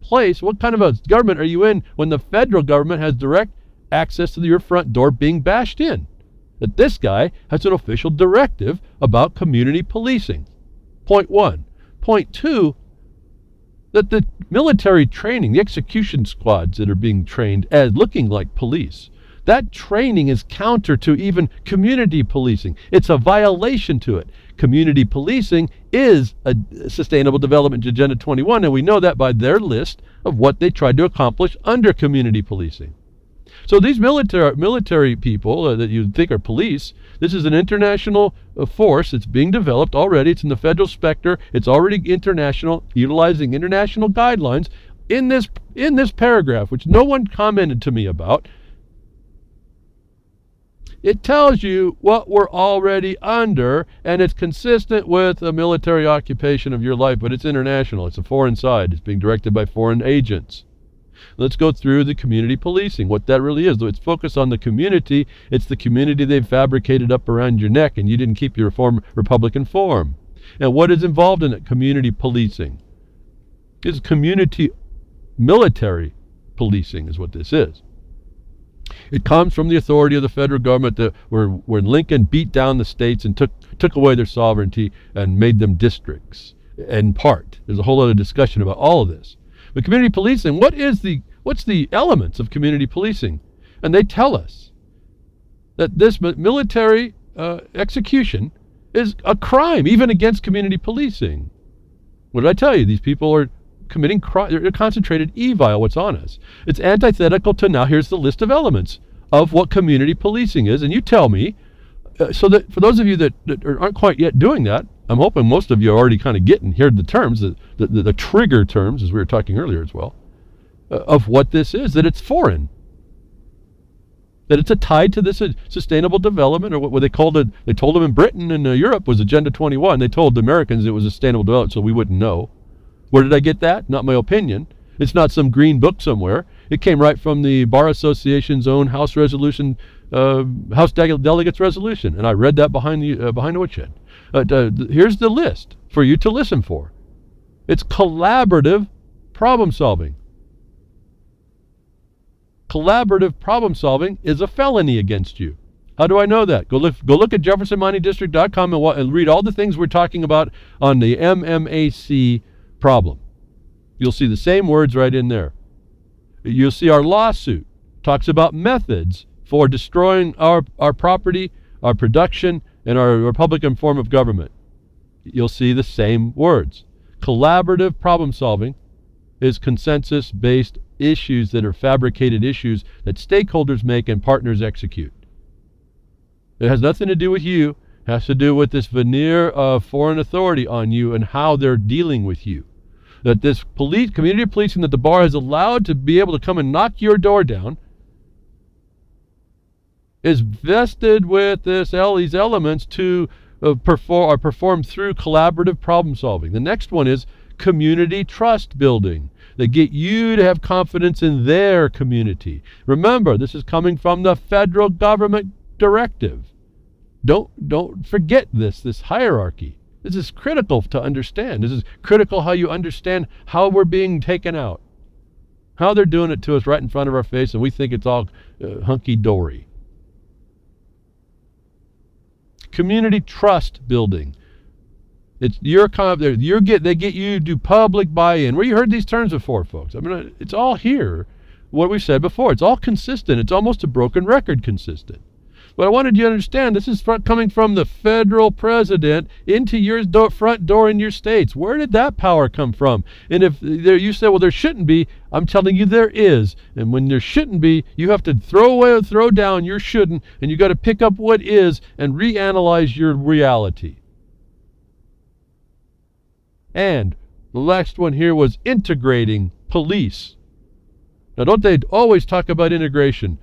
kind of a government are you in when the federal government has direct access to your front door being bashed in? That this guy has an official directive about community policing. Point one. Point two, that the military training, the execution squads that are being trained as looking like police, that training is counter to even community policing. It's a violation to it. Community policing is a Sustainable Development Agenda 21, and we know that by their list of what they tried to accomplish under community policing. So these military people that you think are police, this is an international force that's being developed already. It's in the federal specter. It's already international, utilizing international guidelines. In this paragraph, which no one commented to me about, it tells you what we're already under, and it's consistent with a military occupation of your life, but it's international. It's a foreign side. It's being directed by foreign agents. Let's go through the community policing, what that really is. It's focused on the community. It's the community they've fabricated up around your neck, and you didn't keep your Republican form. And what is involved in it? Community policing. It's community military policing is what this is. It comes from the authority of the federal government where Lincoln beat down the states and took away their sovereignty and made them districts, in part. There's a whole other discussion about all of this. But community policing, what's the elements of community policing? And they tell us that this military execution is a crime, even against community policing. What did I tell you? These people are committing crime. They're concentrated evil. What's on us? It's antithetical to, now here's the list of elements of what community policing is, and you tell me, so that for those of you that aren't quite yet doing that, I'm hoping most of you are already kind of heard the terms, the trigger terms, as we were talking earlier as well, of what this is, that it's foreign, that it's a tied to this sustainable development, or what they called it. They told them in Britain and Europe was Agenda 21. They told the Americans it was sustainable development, so we wouldn't know. Where did I get that? Not my opinion. It's not some green book somewhere. It came right from the Bar Association's own House resolution, House Delegates resolution, and I read that behind the woodshed. Here's the list for you to listen for. It's collaborative problem solving. Collaborative problem solving is a felony against you. How do I know that? Go look at JeffersonMiningDistrict.com and read all the things we're talking about on the MMAC problem. You'll see the same words right in there. You'll see our lawsuit talks about methods for destroying our property, our production, and our Republican form of government. You'll see the same words. Collaborative problem solving is consensus-based issues that are fabricated issues that stakeholders make and partners execute. It has nothing to do with you. It has to do with this veneer of foreign authority on you and how they're dealing with you. That this community policing that the bar has allowed to be able to come and knock your door down is vested with these elements to perform through collaborative problem solving. The next one is community trust building. They get you to have confidence in their community. Remember, this is coming from the federal government directive. Don't forget this hierarchy. This is critical to understand. This is critical how you understand how we're being taken out. How they're doing it to us right in front of our face, and we think it's all hunky-dory. Community trust building. It's they get you to do public buy-in. Where you heard these terms before, folks? I mean, it's all here. What we said before. It's all consistent. It's almost a broken record consistent. But I wanted you to understand, this is coming from the federal president into your front door in your states. Where did that power come from? And if you say, well, there shouldn't be, I'm telling you there is. And when there shouldn't be, you have to throw down your shouldn't, and you got to pick up what is and reanalyze your reality. And the last one here was integrating police Now, don't they always talk about integration?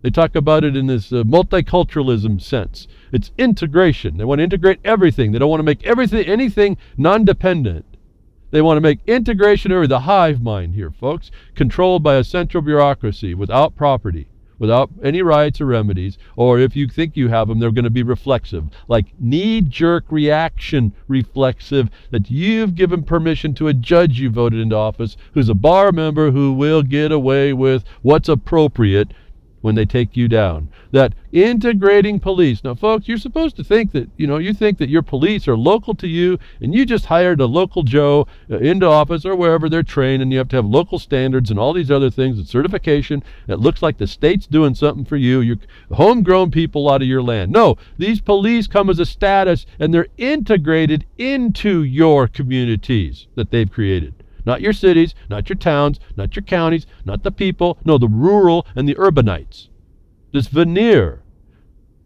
They talk about it in this multiculturalism sense. It's integration. They want to integrate everything. They don't want to make anything non-dependent. They want to make integration or the hive mind here, folks, controlled by a central bureaucracy without property, without any rights or remedies, or if you think you have them, they're going to be reflexive, like knee-jerk reaction reflexive, that you've given permission to a judge you voted into office who's a bar member who will get away with what's appropriate when they take you down. That integrating police. Now, folks, you're supposed to think that, you think that your police are local to you, and you just hired a local Joe into office or wherever they're trained, and you have to have local standards and all these other things and certification. It looks like the state's doing something for you. You're homegrown people out of your land. No, these police come as a status, and they're integrated into your communities that they've created. Not your cities, not your towns, not your counties, not the people. No, the rural and the urbanites. This veneer.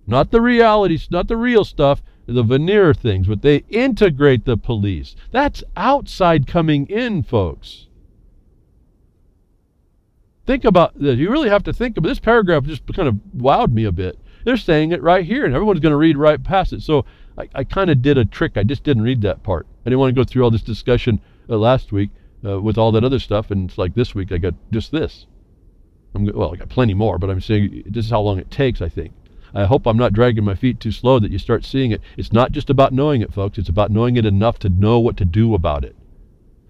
Not the realities, not the real stuff, the veneer things. But they integrate the police. That's outside coming in, folks. Think about this. You really have to think about this. Paragraph just kind of wowed me a bit. They're saying it right here, and everyone's going to read right past it. So I kind of did a trick. I just didn't read that part. I didn't want to go through all this discussion last week. With all that other stuff, and it's like this week I got just this. I got plenty more, but I'm saying this is how long it takes, I think. I hope I'm not dragging my feet too slow that you start seeing it. It's not just about knowing it, folks. It's about knowing it enough to know what to do about it.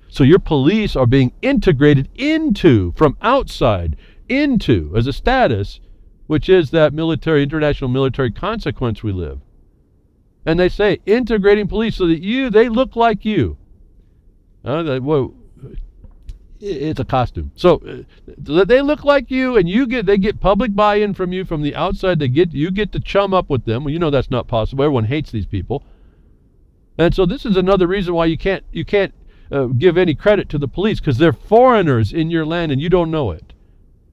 So your police are being integrated into, from outside, into, as a status, which is that international military consequence we live. And they say, integrating police so that they look like you. It's a costume. So they look like you, and they get public buy-in from you from the outside. You get to chum up with them. Well, that's not possible. Everyone hates these people. And so this is another reason why you can't give any credit to the police, because they're foreigners in your land and you don't know it.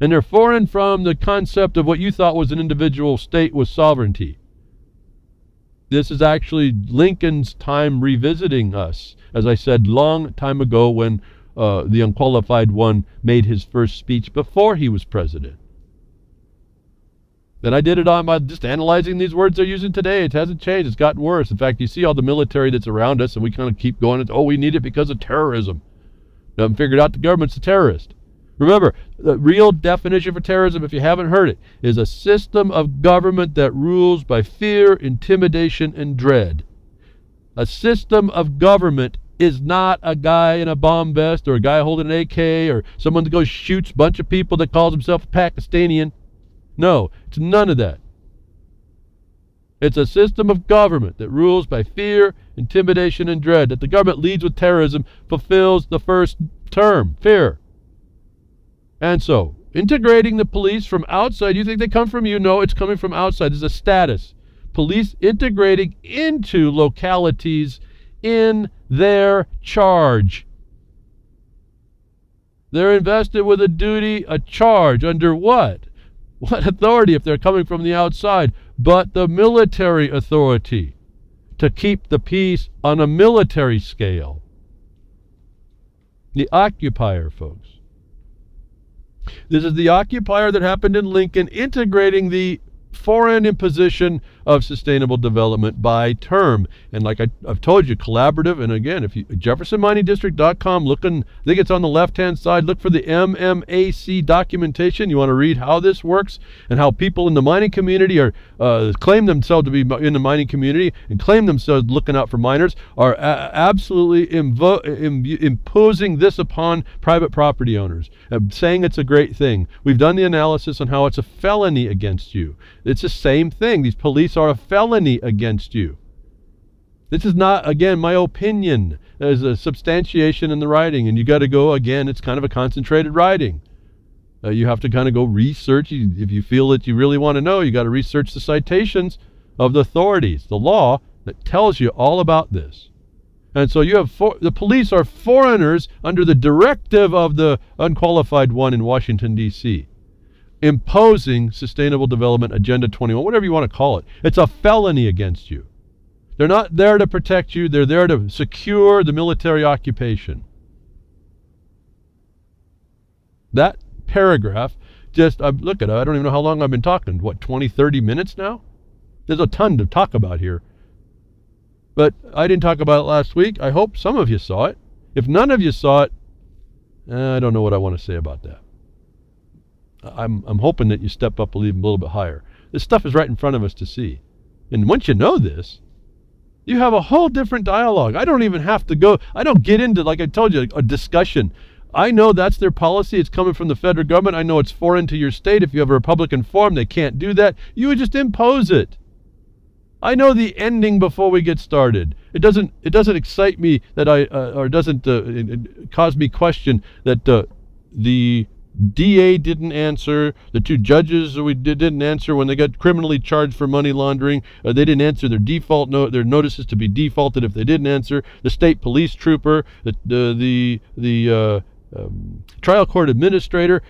And they're foreign from the concept of what you thought was an individual state with sovereignty. This is actually Lincoln's time revisiting us, as I said long time ago when the unqualified one made his first speech before he was president. Then I did it on by just analyzing these words they're using today. It hasn't changed. It's gotten worse. In fact, you see all the military that's around us, and we kind of keep going. We need it because of terrorism. They haven't figured out the government's a terrorist. Remember, the real definition for terrorism, if you haven't heard it, is a system of government that rules by fear, intimidation, and dread. A system of government is not a guy in a bomb vest or a guy holding an AK or someone that goes shoots a bunch of people that calls himself a Pakistani. No, it's none of that. It's a system of government that rules by fear, intimidation, and dread. That the government leads with terrorism fulfills the first term, fear. And so, integrating the police from outside, you think they come from you? No, it's coming from outside. It's a status. Police integrating into localities in their charge. They're invested with a duty, a charge. Under what? What authority if they're coming from the outside? But the military authority to keep the peace on a military scale. The occupier, folks. This is the occupier that happened in Lincoln, integrating the foreign imposition of sustainable development by term. And like I've told you, collaborative. And again, if you JeffersonMiningDistrict.com, I think it's on the left-hand side. Look for the MMAC documentation. You want to read how this works and how people in the mining community are claim themselves to be in the mining community and claim themselves looking out for miners, are absolutely imposing this upon private property owners, saying it's a great thing. We've done the analysis on how it's a felony against you. It's the same thing. These police are a felony against you. This is not, again, my opinion. There's a substantiation in the writing, and you got to go, again, it's kind of a concentrated writing. You have to kind of go research. If you feel that you really want to know, you got to research the citations of the authorities, the law that tells you all about this. And so you have the police are foreigners under the directive of the unqualified one in Washington, D.C., imposing Sustainable Development Agenda 21, whatever you want to call it. It's a felony against you. They're not there to protect you. They're there to secure the military occupation. That paragraph. Just, look at it, I don't even know how long I've been talking. What, 20, 30 minutes now? There's a ton to talk about here. But I didn't talk about it last week. I hope some of you saw it. If none of you saw it, I don't know what I want to say about that. I'm hoping that you step up a little bit higher. This stuff is right in front of us to see. And once you know this, you have a whole different dialogue. I don't even have to go, I don't get into, like I told you, a discussion. I know that's their policy. It's coming from the federal government. I know it's foreign to your state. If you have a Republican form, they can't do that. You would just impose it. I know the ending before we get started. It doesn't excite me that or doesn't cause me question that the DA didn't answer, the two judges didn't answer when they got criminally charged for money laundering. They didn't answer their their notices to be defaulted if they didn't answer. The state police trooper, the trial court administrator,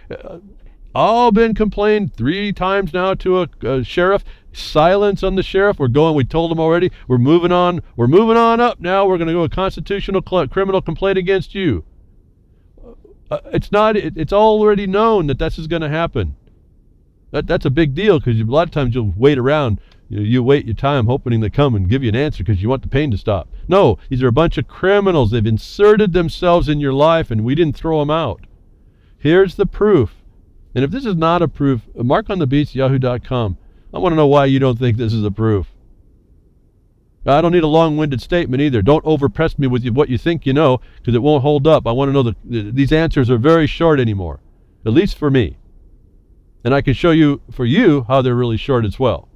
all been complained 3 times now to a sheriff. Silence on the sheriff. We told them already. We're moving on. We're moving on up now. We're going to go a constitutional criminal complaint against you. It's already known that this is going to happen. That's a big deal, because a lot of times you'll wait around. You wait your time hoping they come and give you an answer because you want the pain to stop. No, these are a bunch of criminals. They've inserted themselves in your life, and we didn't throw them out. Here's the proof. And if this is not a proof, markonthebeast@yahoo.com. I want to know why you don't think this is a proof. I don't need a long-winded statement either. Don't overpress me with what you think you know, because it won't hold up. I want to know that these answers are very short anymore, at least for me. And I can show you, for you, how they're really short as well.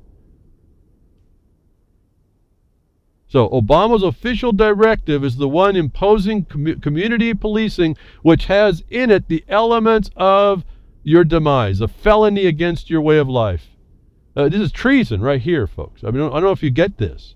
So Obama's official directive is the one imposing community policing, which has in it the elements of your demise, a felony against your way of life. This is treason right here, folks. I mean, I don't know if you get this.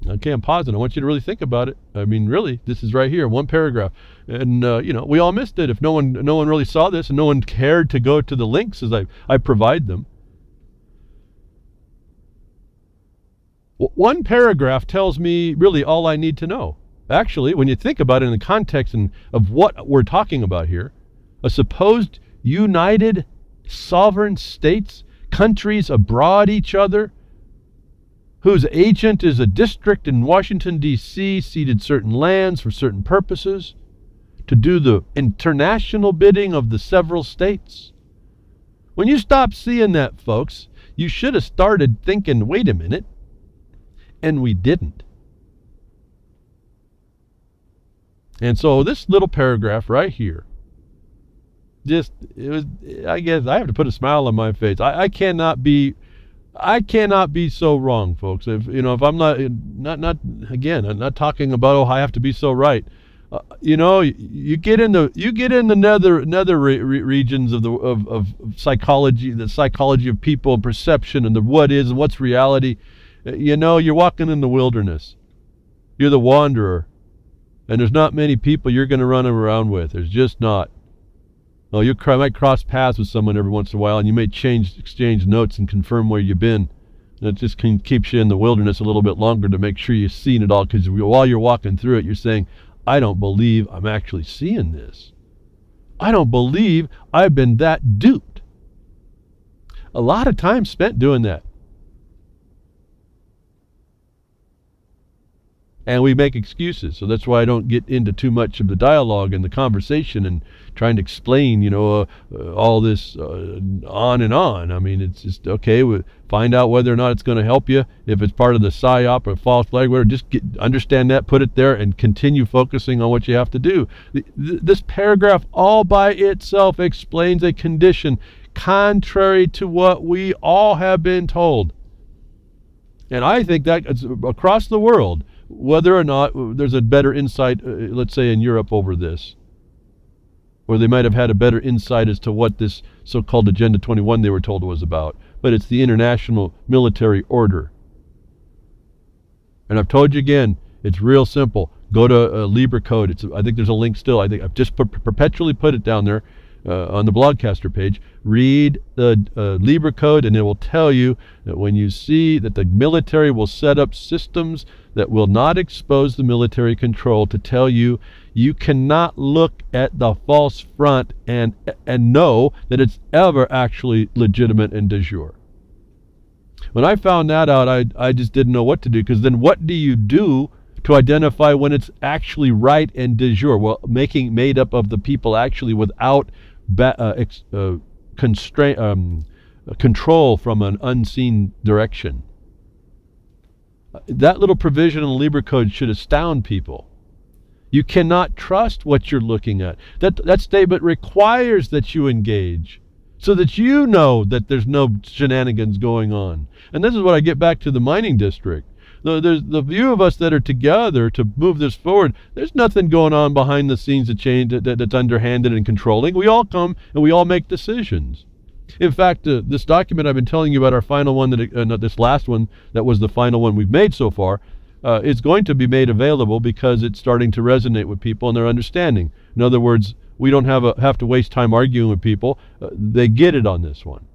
Okay, I'm pausing. I want you to really think about it. I mean, really, this is right here, one paragraph. And, we all missed it. If no one really saw this and no one cared to go to the links as I provide them. One paragraph tells me really all I need to know. Actually, when you think about it in the context of what we're talking about here, a supposed united sovereign states, countries abroad each other, whose agent is a district in Washington, D.C., ceded certain lands for certain purposes, to do the international bidding of the several states. When you stop seeing that, folks, you should have started thinking, wait a minute, and we didn't. And so this little paragraph right here, I guess I have to put a smile on my face. I cannot be so wrong, folks. If I'm not again, I'm not talking about I have to be so right. You get in the nether regions of psychology, the psychology of people and perception, and the what is and what's reality. You're walking in the wilderness. You're the wanderer, and there's not many people you're going to run around with. There's just not. Oh, you might cross paths with someone every once in a while, and you may exchange notes and confirm where you've been. And it just keeps you in the wilderness a little bit longer to make sure you've seen it all, because while you're walking through it, you're saying, I don't believe I'm actually seeing this. I don't believe I've been that duped. A lot of time spent doing that. And we make excuses. So that's why I don't get into too much of the dialogue and the conversation and trying to explain, all this on and on. I mean, it's just, okay, find out whether or not it's going to help you. If it's part of the PSYOP or false flag, whatever, just understand that, put it there, and continue focusing on what you have to do. This paragraph all by itself explains a condition contrary to what we all have been told. And I think that it's across the world, whether or not there's a better insight, let's say in Europe over this, or they might have had a better insight as to what this so-called Agenda 21 they were told was about. But it's the international military order. And I've told you again, it's real simple. Go to Libra Code. I think there's a link still. I think I've just perpetually put it down there. on the Blogcaster page, read the Libra code, and it will tell you that when you see that the military will set up systems that will not expose the military control, to tell you you cannot look at the false front and know that it's ever actually legitimate and de jure. When I found that out, I just didn't know what to do, because then what do you do to identify when it's actually right and de jure? Well, made up of the people actually without control from an unseen direction. That little provision in the Libra code should astound people. You cannot trust what you're looking at. That statement requires that you engage, so that you know that there's no shenanigans going on. And this is what I get back to the mining district. There's the few of us that are together to move this forward. There's nothing going on behind the scenes to change that's underhanded and controlling. We all come and we all make decisions. In fact, this document I've been telling you about, our final one, not this last one, that was the final one we've made so far, is going to be made available because it's starting to resonate with people and their understanding. In other words, we don't have to waste time arguing with people. They get it on this one.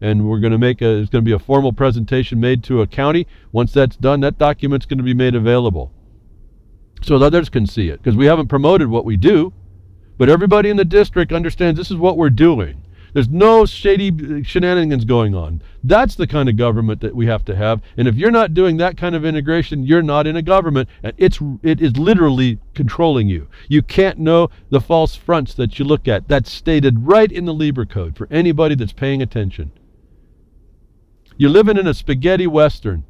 And we're going to it's going to be a formal presentation made to a county. Once that's done, that document's going to be made available so that others can see it, because we haven't promoted what we do, but everybody in the district understands this is what we're doing. There's no shady shenanigans going on. That's the kind of government that we have to have. And if you're not doing that kind of integration, you're not in a government, and it is literally controlling you. You can't know the false fronts that you look at. That's stated right in the Libra code for anybody that's paying attention. You're living in a spaghetti western.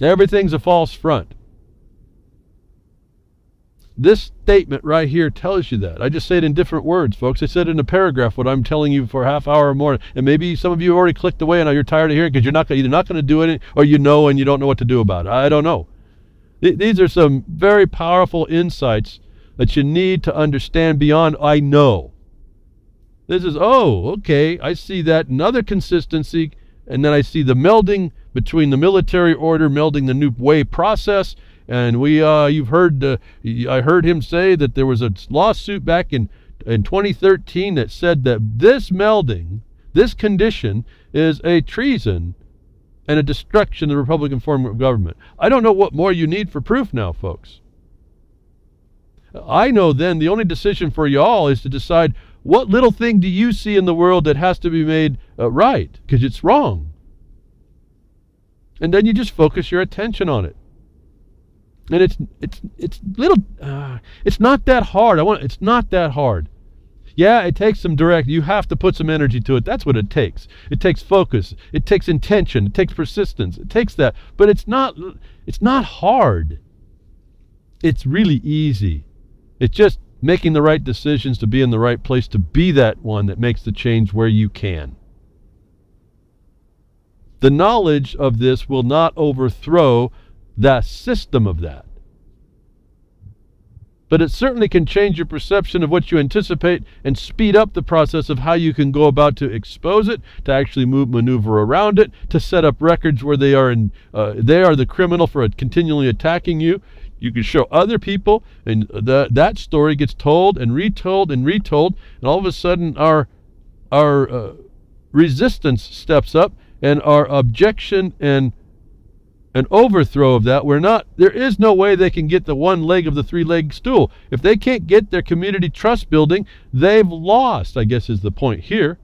Everything's a false front. This statement right here tells you that. I just say it in different words, folks. I said in a paragraph what I'm telling you for a half hour or more. And maybe some of you already clicked away and you're tired of hearing it because you're either not going to do it, or you know and you don't know what to do about it. I don't know. These are some very powerful insights that you need to understand beyond I know. This is, oh, okay, I see that. Another consistency, and then I see the melding between the military order, melding the new way process. And you've heard, I heard him say that there was a lawsuit back in 2013 that said that this melding, this condition, is a treason and a destruction of the Republican form of government. I don't know what more you need for proof now, folks. I know then the only decision for y'all is to decide what little thing do you see in the world that has to be made right, because it's wrong. And then you just focus your attention on it. And it's little, it's not that hard. It's not that hard. Yeah, it takes some direct, you have to put some energy to it. That's what it takes. It takes focus. It takes intention. It takes persistence. It takes that. But it's not hard. It's really easy. It's just making the right decisions to be in the right place, to be that one that makes the change where you can. The knowledge of this will not overthrow the system of that. But it certainly can change your perception of what you anticipate and speed up the process of how you can go about to expose it, to actually maneuver around it, to set up records where they are the criminal for continually attacking you. You can show other people, and that story gets told and retold and retold, and all of a sudden our resistance steps up, and our objection and an overthrow of that, there is no way they can get the one leg of the three-legged stool. If they can't get their community trust building, they've lost, I guess is the point here.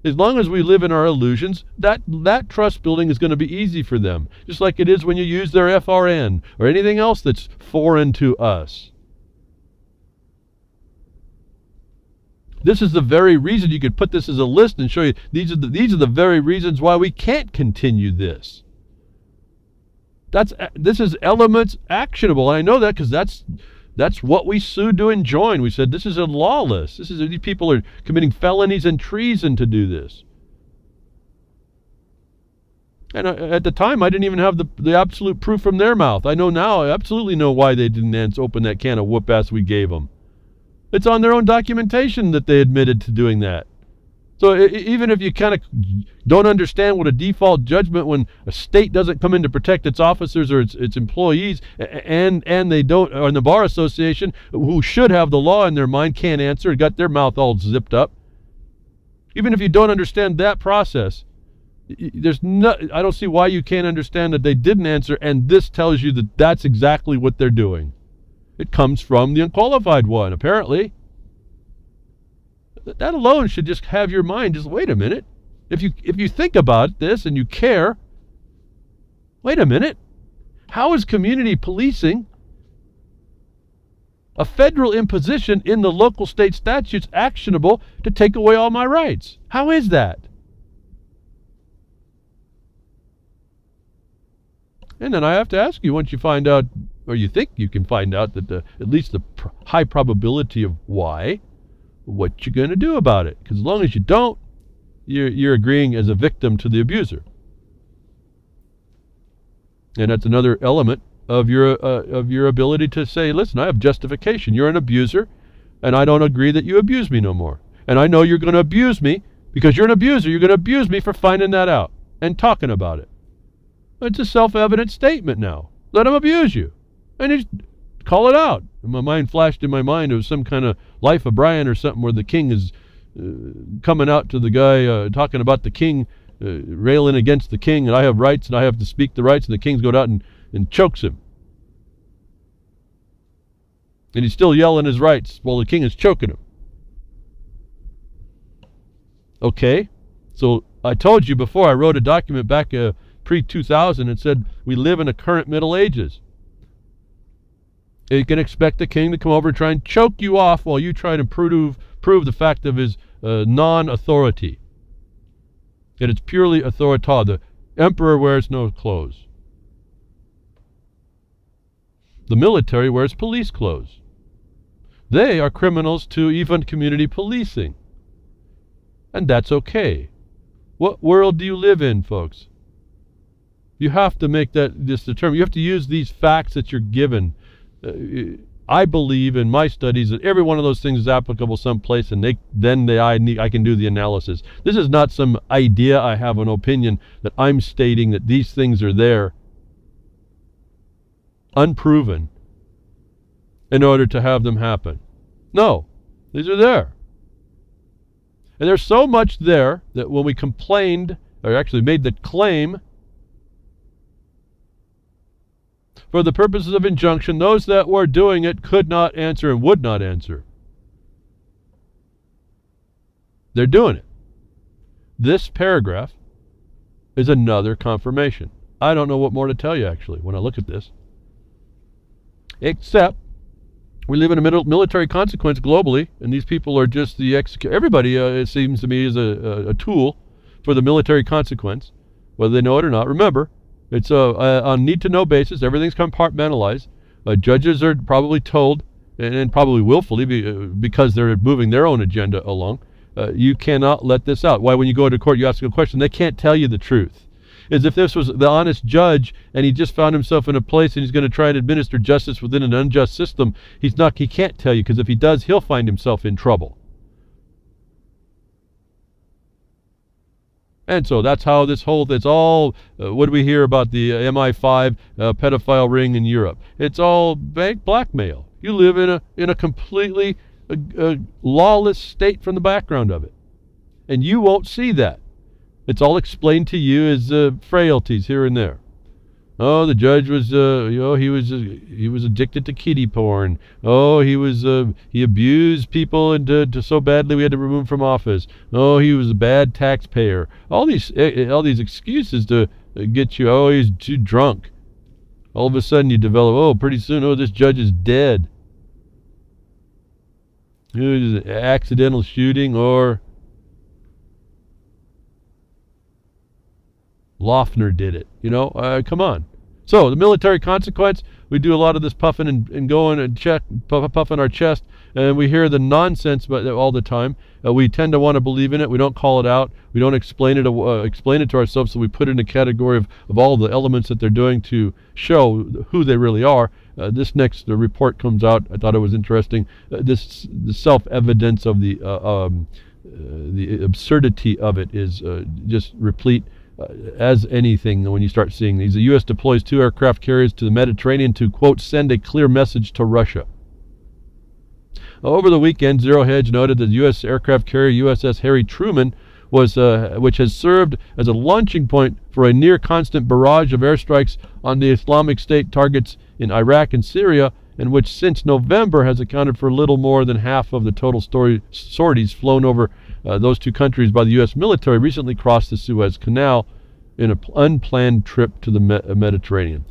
As long as we live in our illusions, that trust building is going to be easy for them, just like it is when you use their FRN or anything else that's foreign to us. This is the very reason you could put this as a list and show you these are the very reasons why we can't continue this. This is elements actionable. And I know that because that's what we sued to enjoin. We said this is lawless. These people are committing felonies and treason to do this. And at the time, I didn't even have the absolute proof from their mouth. I know now, I absolutely know why they didn't open that can of whoop-ass we gave them. It's on their own documentation that they admitted to doing that. So even if you kind of don't understand what a default judgment when a state doesn't come in to protect its officers or its employees, and they don't, or in the Bar Association, who should have the law in their mind, can't answer, got their mouth all zipped up. Even if you don't understand that process, I don't see why you can't understand that they didn't answer, and this tells you that that's exactly what they're doing. It comes from the unqualified one, apparently. That alone should just have your mind just, wait a minute. If you think about this and you care, wait a minute. How is community policing a federal imposition in the local state statutes actionable to take away all my rights? How is that? And then I have to ask you, once you find out, or you think you can find out, that at least the high probability of why, what you're going to do about it. Because as long as you don't, you're agreeing as a victim to the abuser. And that's another element of your ability to say, listen, I have justification. You're an abuser, and I don't agree that you abuse me no more. And I know you're going to abuse me because you're an abuser. You're going to abuse me for finding that out and talking about it. It's a self-evident statement now. Let him abuse you. And just call it out. And my mind flashed in my mind, it was some kind of Life of Brian or something where the king is coming out to the guy, talking about the king, railing against the king, and I have rights and I have to speak the rights, and the king's going out and chokes him. And he's still yelling his rights while the king is choking him. Okay, so I told you before, I wrote a document back pre-2000 and said we live in the current Middle Ages. You can expect the king to come over and try and choke you off while you try to prove the fact of his non-authority. That it's purely authorita. The emperor wears no clothes. The military wears police clothes. They are criminals to even community policing. And that's okay. What world do you live in, folks? You have to make this determined. You have to use these facts that you're given. I believe in my studies that every one of those things is applicable someplace, and I can do the analysis. This is not some idea I have, an opinion that I'm stating that these things are there unproven in order to have them happen. No, these are there. And there's so much there that when we complained, or actually made the claim, for the purposes of injunction, those that were doing it could not answer and would not answer. They're doing it. This paragraph is another confirmation. I don't know what more to tell you, actually, when I look at this. Except we live in a military consequence globally, and these people are just the everybody, it seems to me, is a tool for the military consequence, whether they know it or not. Remember, it's on need-to-know basis. Everything's compartmentalized. Judges are probably told, and probably willfully, because they're moving their own agenda along, you cannot let this out. Why, when you go to court, you ask a question, they can't tell you the truth. As if this was the honest judge, and he just found himself in a place, and he's going to try and administer justice within an unjust system. He can't tell you, because if he does, he'll find himself in trouble. And so that's how it's all, what do we hear about the MI5 pedophile ring in Europe? It's all bank blackmail. You live in a completely lawless state from the background of it. And you won't see that. It's all explained to you as frailties here and there. Oh, the judge was, he was addicted to kiddie porn. Oh, he abused people and so badly we had to remove him from office. Oh, he was a bad taxpayer. All these excuses to get you. Oh, he's too drunk. All of a sudden you develop. Oh, pretty soon. Oh, this judge is dead. It was an accidental shooting, or Loeffner did it. Come on. So the military consequence, we do a lot of this puffing and going and puffing our chest, and we hear the nonsense all the time. We tend to want to believe in it. We don't call it out. We don't explain it to ourselves, so we put it in a category of all the elements that they're doing to show who they really are. This next report comes out. I thought it was interesting. The self-evidence of the the absurdity of it is just replete as anything when you start seeing these. The U.S. deploys 2 aircraft carriers to the Mediterranean to, quote, send a clear message to Russia. Over the weekend, Zero Hedge noted that the U.S. aircraft carrier USS Harry Truman which has served as a launching point for a near-constant barrage of airstrikes on the Islamic State targets in Iraq and Syria, and which since November has accounted for little more than half of the total sorties flown over those 2 countries by the U.S. military, recently crossed the Suez Canal in an unplanned trip to the Mediterranean.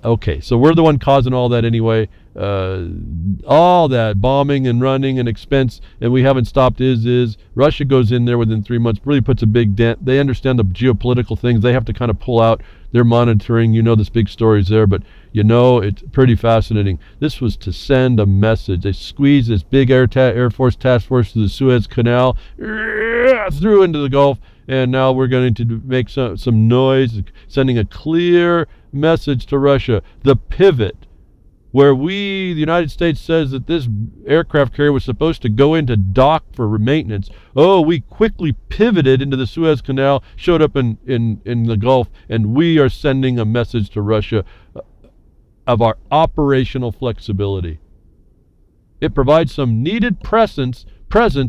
Okay, so we're the one causing all that anyway. All that bombing and running and expense, and we haven't stopped is. Russia goes in there within 3 months, really puts a big dent. They understand the geopolitical things. They have to kind of pull out. They're monitoring. You know, this big story's there, but you know, it's pretty fascinating. This was to send a message. They squeezed this big Air Force task force through the Suez Canal, through into the Gulf, and now we're going to make some noise, sending a clear message to Russia. The pivot, where the United States says that this aircraft carrier was supposed to go into dock for maintenance. Oh, we quickly pivoted into the Suez Canal, showed up in the Gulf, and we are sending a message to Russia of our operational flexibility. It provides some needed presence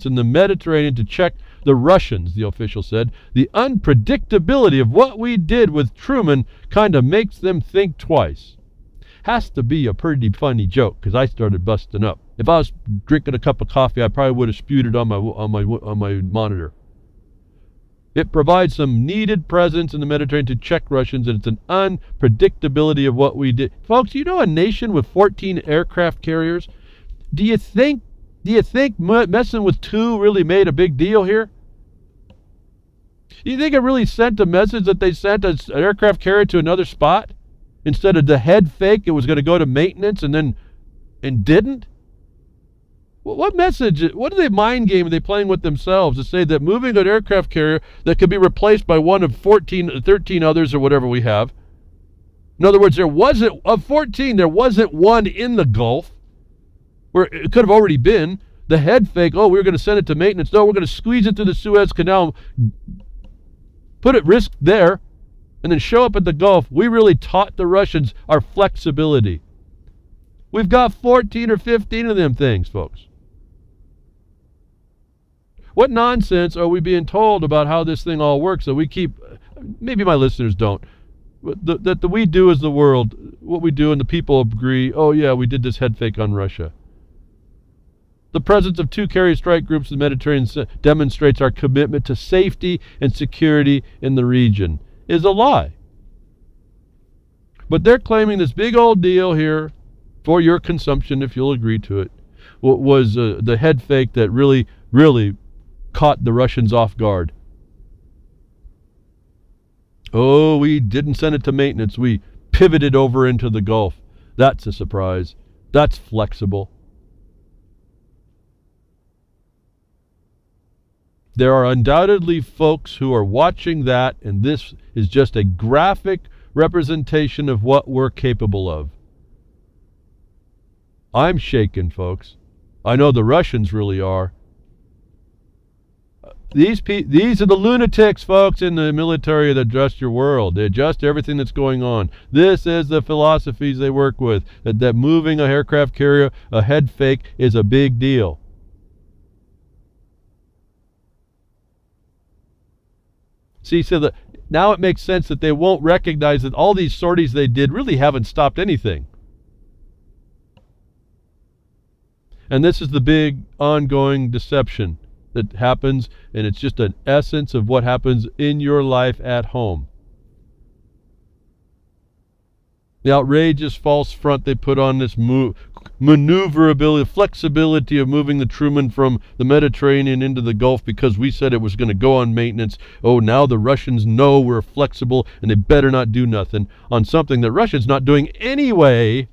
in the Mediterranean to check the Russians, the official said. The unpredictability of what we did with Truman kind of makes them think twice. Has to be a pretty funny joke, because I started busting up. If I was drinking a cup of coffee, I probably would have spewed it on my monitor. It provides some needed presence in the Mediterranean to check Russians, and it's an unpredictability of what we did. Folks, you know, a nation with 14 aircraft carriers, do you think messing with 2 really made a big deal here? Do you think it really sent a message that they sent an aircraft carrier to another spot? Instead of the head fake, it was going to go to maintenance and didn't? What message, what are they mind game are they playing with themselves to say that moving an aircraft carrier that could be replaced by one of 13 others or whatever we have? In other words, of 14, there wasn't one in the Gulf where it could have already been. The head fake, oh, we're going to send it to maintenance. No, we're going to squeeze it through the Suez Canal, put it risk there, and then show up at the Gulf. We really taught the Russians our flexibility. We've got 14 or 15 of them things, folks. What nonsense are we being told about how this thing all works that we keep, maybe my listeners don't, that the we do as the world, what we do and the people agree, oh yeah, we did this head fake on Russia. The presence of 2 carrier strike groups in the Mediterranean demonstrates our commitment to safety and security in the region. Is a lie. But they're claiming this big old deal here for your consumption, if you'll agree to it, was the head fake that really caught the Russians off guard. Oh, we didn't send it to maintenance. We pivoted over into the Gulf. That's a surprise. That's flexible. There are undoubtedly folks who are watching that, and this is just a graphic representation of what we're capable of. I'm shaken, folks. I know the Russians really are. These are the lunatics, folks, in the military that adjust your world. They adjust everything that's going on. This is the philosophies they work with, that moving a aircraft carrier, a head fake, is a big deal. See, so now it makes sense that they won't recognize that all these sorties they did really haven't stopped anything. And this is the big ongoing deception that happens, and it's just an essence of what happens in your life at home. The outrageous false front they put on this maneuverability, flexibility of moving the Truman from the Mediterranean into the Gulf because we said it was going to go on maintenance. Oh, now the Russians know we're flexible and they better not do nothing on something that Russia's not doing anyway.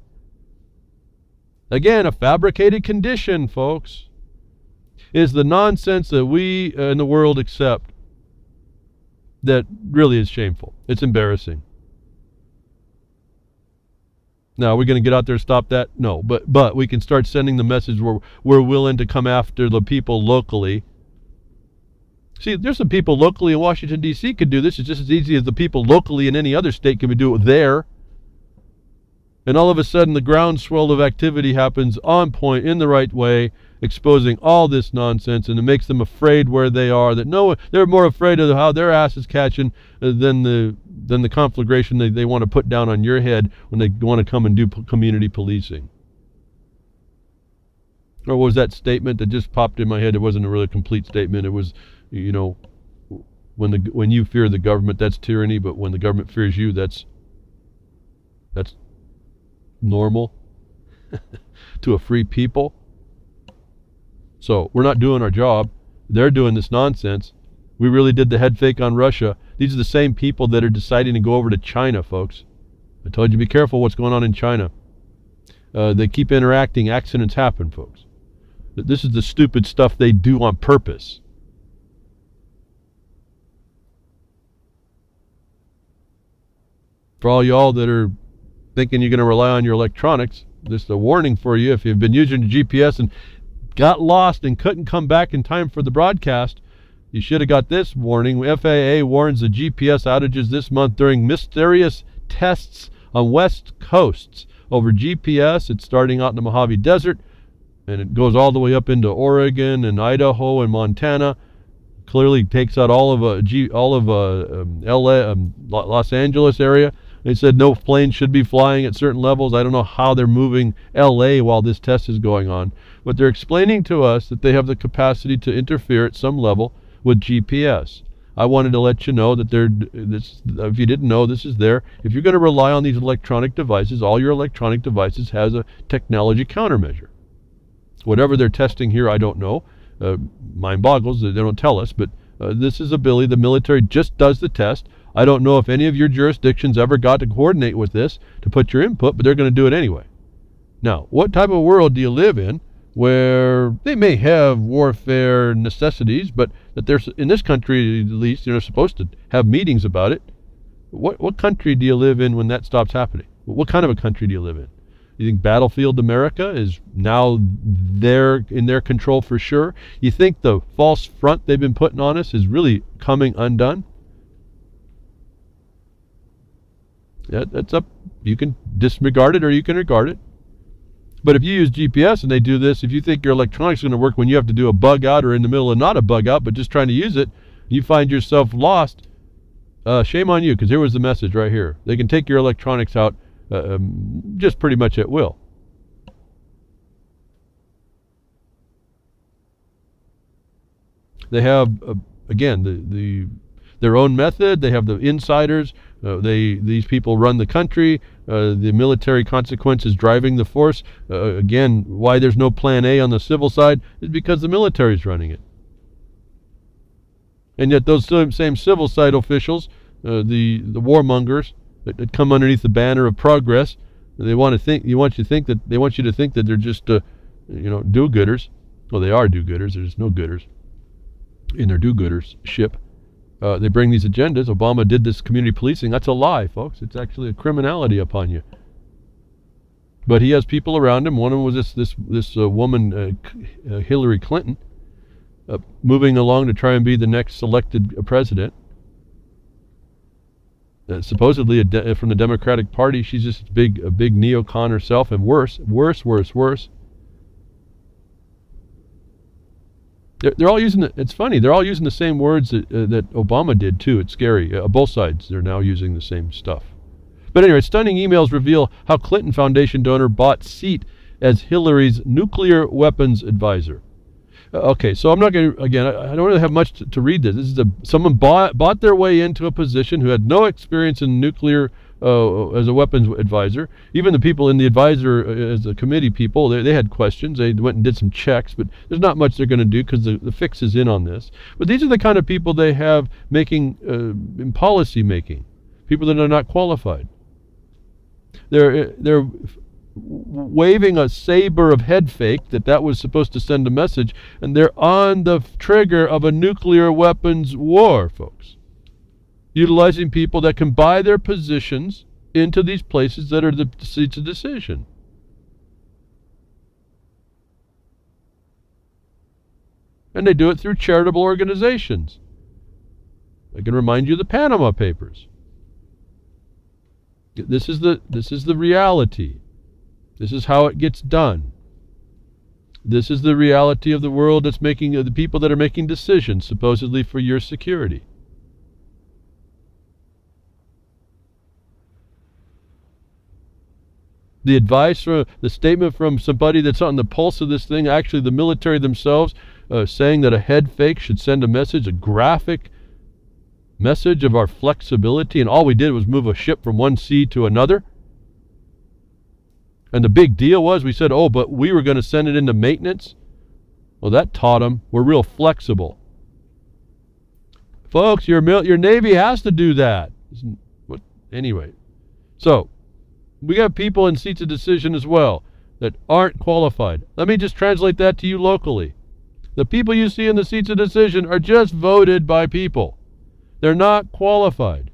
Again, a fabricated condition, folks, is the nonsense that we in the world accept that really is shameful. It's embarrassing. Now, are we going to get out there and stop that? No, but we can start sending the message where we're willing to come after the people locally See, there's some people locally in Washington, D.C. could do this. It's just as easy as the people locally in any other state can do it there. And all of a sudden, the groundswell of activity happens on point, in the right way, exposing all this nonsense, and it makes them afraid where they are. That no, they're more afraid of how their ass is catching than the conflagration they want to put down on your head when they want to come and do community policing. Or was that statement that just popped in my head? It wasn't a really complete statement. It was, you know, when you fear the government, that's tyranny, but when the government fears you, that's normal to a free people. So we're not doing our job. They're doing this nonsense. We really did the head fake on Russia. These are the same people that are deciding to go over to China, folks. I told you be careful what's going on in China. They keep interacting. Accidents happen, folks. This is the stupid stuff they do on purpose. For all y'all that are thinking you're going to rely on your electronics, this is a warning for you. If you've been using your GPS and got lost and couldn't come back in time for the broadcast, you should have got this warning. FAA warns of GPS outages this month during mysterious tests on west coasts. Over GPS, it's starting out in the Mojave Desert, and it goes all the way up into Oregon and Idaho and Montana. Clearly takes out all of LA, Los Angeles area. They said no planes should be flying at certain levels. I don't know how they're moving LA while this test is going on. But they're explaining to us that they have the capacity to interfere at some level with GPS. I wanted to let you know that if you didn't know, this is there. If you're going to rely on these electronic devices, all your electronic devices has a technology countermeasure. Whatever they're testing here, I don't know. Mind boggles, they don't tell us, but this is a ability. The military just does the test. I don't know if any of your jurisdictions ever got to coordinate with this to put your input, but they're going to do it anyway. Now, what type of world do you live in where they may have warfare necessities, but that there's, in this country at least, they're supposed to have meetings about it? What country do you live in when that stops happening? What kind of a country do you live in? You think Battlefield America is now in their control for sure? You think the false front they've been putting on us is really coming undone? Yeah, that's up. You can disregard it or you can regard it. But if you use GPS and they do this, if you think your electronics is going to work when you have to do a bug out or in the middle of not a bug out but just trying to use it, you find yourself lost, shame on you, because here was the message right here. They can take your electronics out just pretty much at will. They have, again, their own method. They have the insiders. These people run the country. The military consequences driving the force. Again, why there's no plan A on the civil side is because the military is running it. And yet those same civil side officials, the warmongers that come underneath the banner of progress, they want you to think that they're just do-gooders. Well, they are do-gooders. There's no gooders in their do-gooders ship. They bring these agendas. Obama did this community policing. That's a lie, folks. It's actually a criminality upon you. But he has people around him. One of them was this woman, Hillary Clinton, moving along to try and be the next selected president. Supposedly from the Democratic Party. She's just a big neocon herself, and worse. They're all using it's funny. They're all using the same words that Obama did too. It's scary. Both sides. They're now using the same stuff. But anyway, stunning emails reveal how Clinton Foundation donor bought seat as Hillary's nuclear weapons advisor. Okay, so I'm not going to, again, I don't really have much to read this. This is someone bought their way into a position who had no experience in nuclear as a weapons advisor. Even the people in the advisor as a committee people, they had questions. They went and did some checks, but there's not much they're going to do because the fix is in on this. But these are the kind of people they have making in policy making, people that are not qualified. They're waving a saber of head fake that was supposed to send a message, and they're on the trigger of a nuclear weapons war, folks. Utilizing people that can buy their positions into these places that are the seats of decision. And they do it through charitable organizations. I can remind you of the Panama Papers. This is the reality. This is how it gets done. This is the reality of the world that's making, the people that are making decisions supposedly for your security. The advice, or the statement from somebody that's on the pulse of this thing, actually the military themselves, saying that a head fake should send a message, a graphic message of our flexibility, and all we did was move a ship from one sea to another. And the big deal was, we said, oh, but we were going to send it into maintenance. Well, that taught them we're real flexible. Folks, your Navy has to do that. Anyway, so we got people in seats of decision as well that aren't qualified. Let me just translate that to you locally. The people you see in the seats of decision are just voted by people. They're not qualified.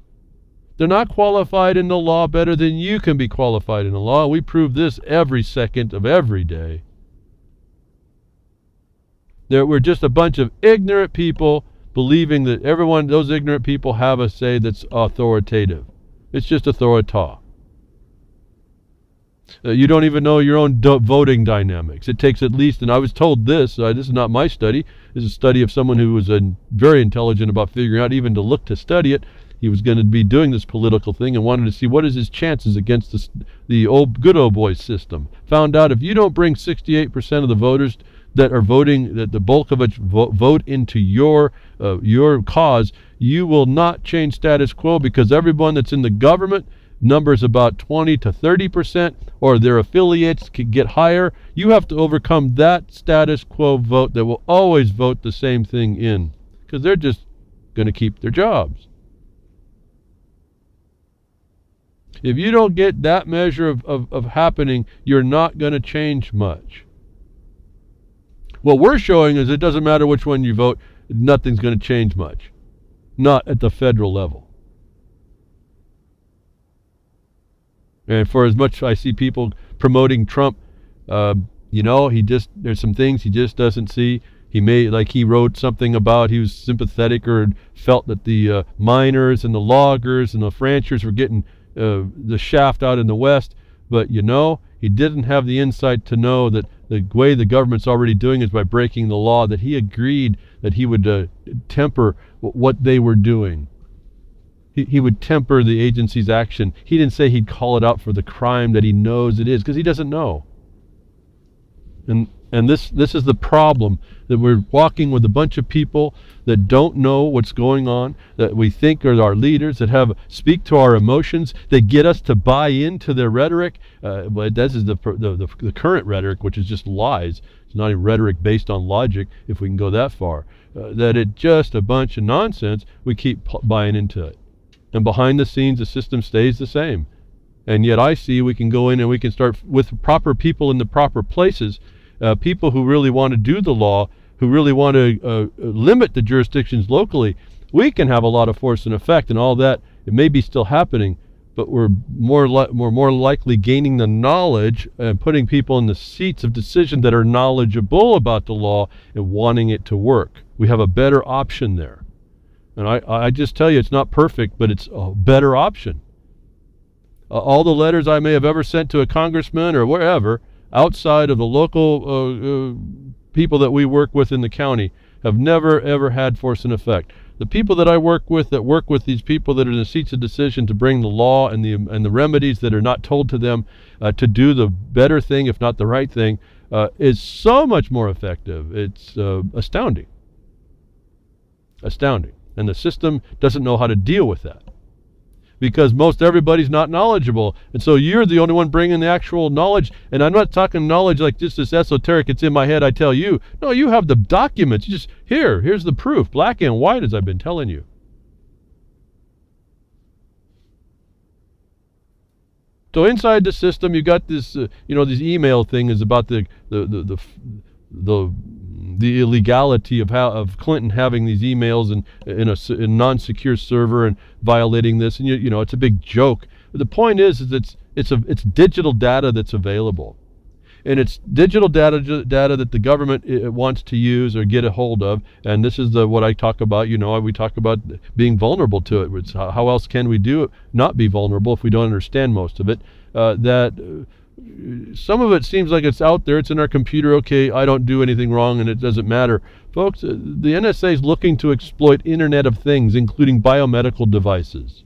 They're not qualified in the law better than you can be qualified in the law. We prove this every second of every day. We're just a bunch of ignorant people believing that those ignorant people have a say that's authoritative. It's just authorita. You don't even know your own voting dynamics. It takes at least, and I was told this is not my study, this is a study of someone who was very intelligent about figuring out even to look to study it. He was going to be doing this political thing and wanted to see what is his chances against the good old boy system. Found out if you don't bring 68% of the voters that are voting, that the bulk of it vote into your cause, you will not change status quo, because everyone that's in the government, numbers about 20 to 30%, or their affiliates could get higher. You have to overcome that status quo vote that will always vote the same thing in, because they're just going to keep their jobs. If you don't get that measure of happening, you're not going to change much. What we're showing is it doesn't matter which one you vote, nothing's going to change much. Not at the federal level. And for as much I see people promoting Trump, there's some things he just doesn't see. He wrote something about, he was sympathetic or felt that the miners and the loggers and the ranchers were getting the shaft out in the West, but he didn't have the insight to know that the way the government's already doing is by breaking the law, that he agreed that he would temper what they were doing. He would temper the agency's action. He didn't say he'd call it out for the crime that he knows it is, because he doesn't know. And this is the problem, that we're walking with a bunch of people that don't know what's going on, that we think are our leaders, that speak to our emotions, that get us to buy into their rhetoric. But this is the current rhetoric, which is just lies. It's not a rhetoric based on logic, if we can go that far. That it's just a bunch of nonsense. We keep buying into it. And behind the scenes, the system stays the same. And yet I see we can go in and we can start with proper people in the proper places, people who really want to do the law, who really want to limit the jurisdictions locally. We can have a lot of force and effect and all that. It may be still happening, but we're more likely gaining the knowledge and putting people in the seats of decision that are knowledgeable about the law and wanting it to work. We have a better option there. And I just tell you, it's not perfect, but it's a better option. All the letters I may have ever sent to a congressman or wherever, outside of the local people that we work with in the county, have never, ever had force and effect. The people that I work with, these people that are in the seats of decision to bring the law and the remedies that are not told to them to do the better thing, if not the right thing, is so much more effective. It's astounding. Astounding. And the system doesn't know how to deal with that, because most everybody's not knowledgeable. And so you're the only one bringing the actual knowledge. And I'm not talking knowledge like just this esoteric, it's in my head, I tell you. No, you have the documents. You just, here's the proof, black and white, as I've been telling you. So inside the system, you got this, this email thing is about the illegality of Clinton having these emails in a non-secure server and violating this, and it's a big joke. But the point is it's digital data that's available. and it's digital data that the government wants to use or get a hold of. And this is what I talk about. We talk about being vulnerable to it. It's how else can we do it, not be vulnerable if we don't understand most of it? Some of it seems like it's out there. It's in our computer. Okay, I don't do anything wrong, and it doesn't matter. Folks, the NSA is looking to exploit Internet of Things, including biomedical devices.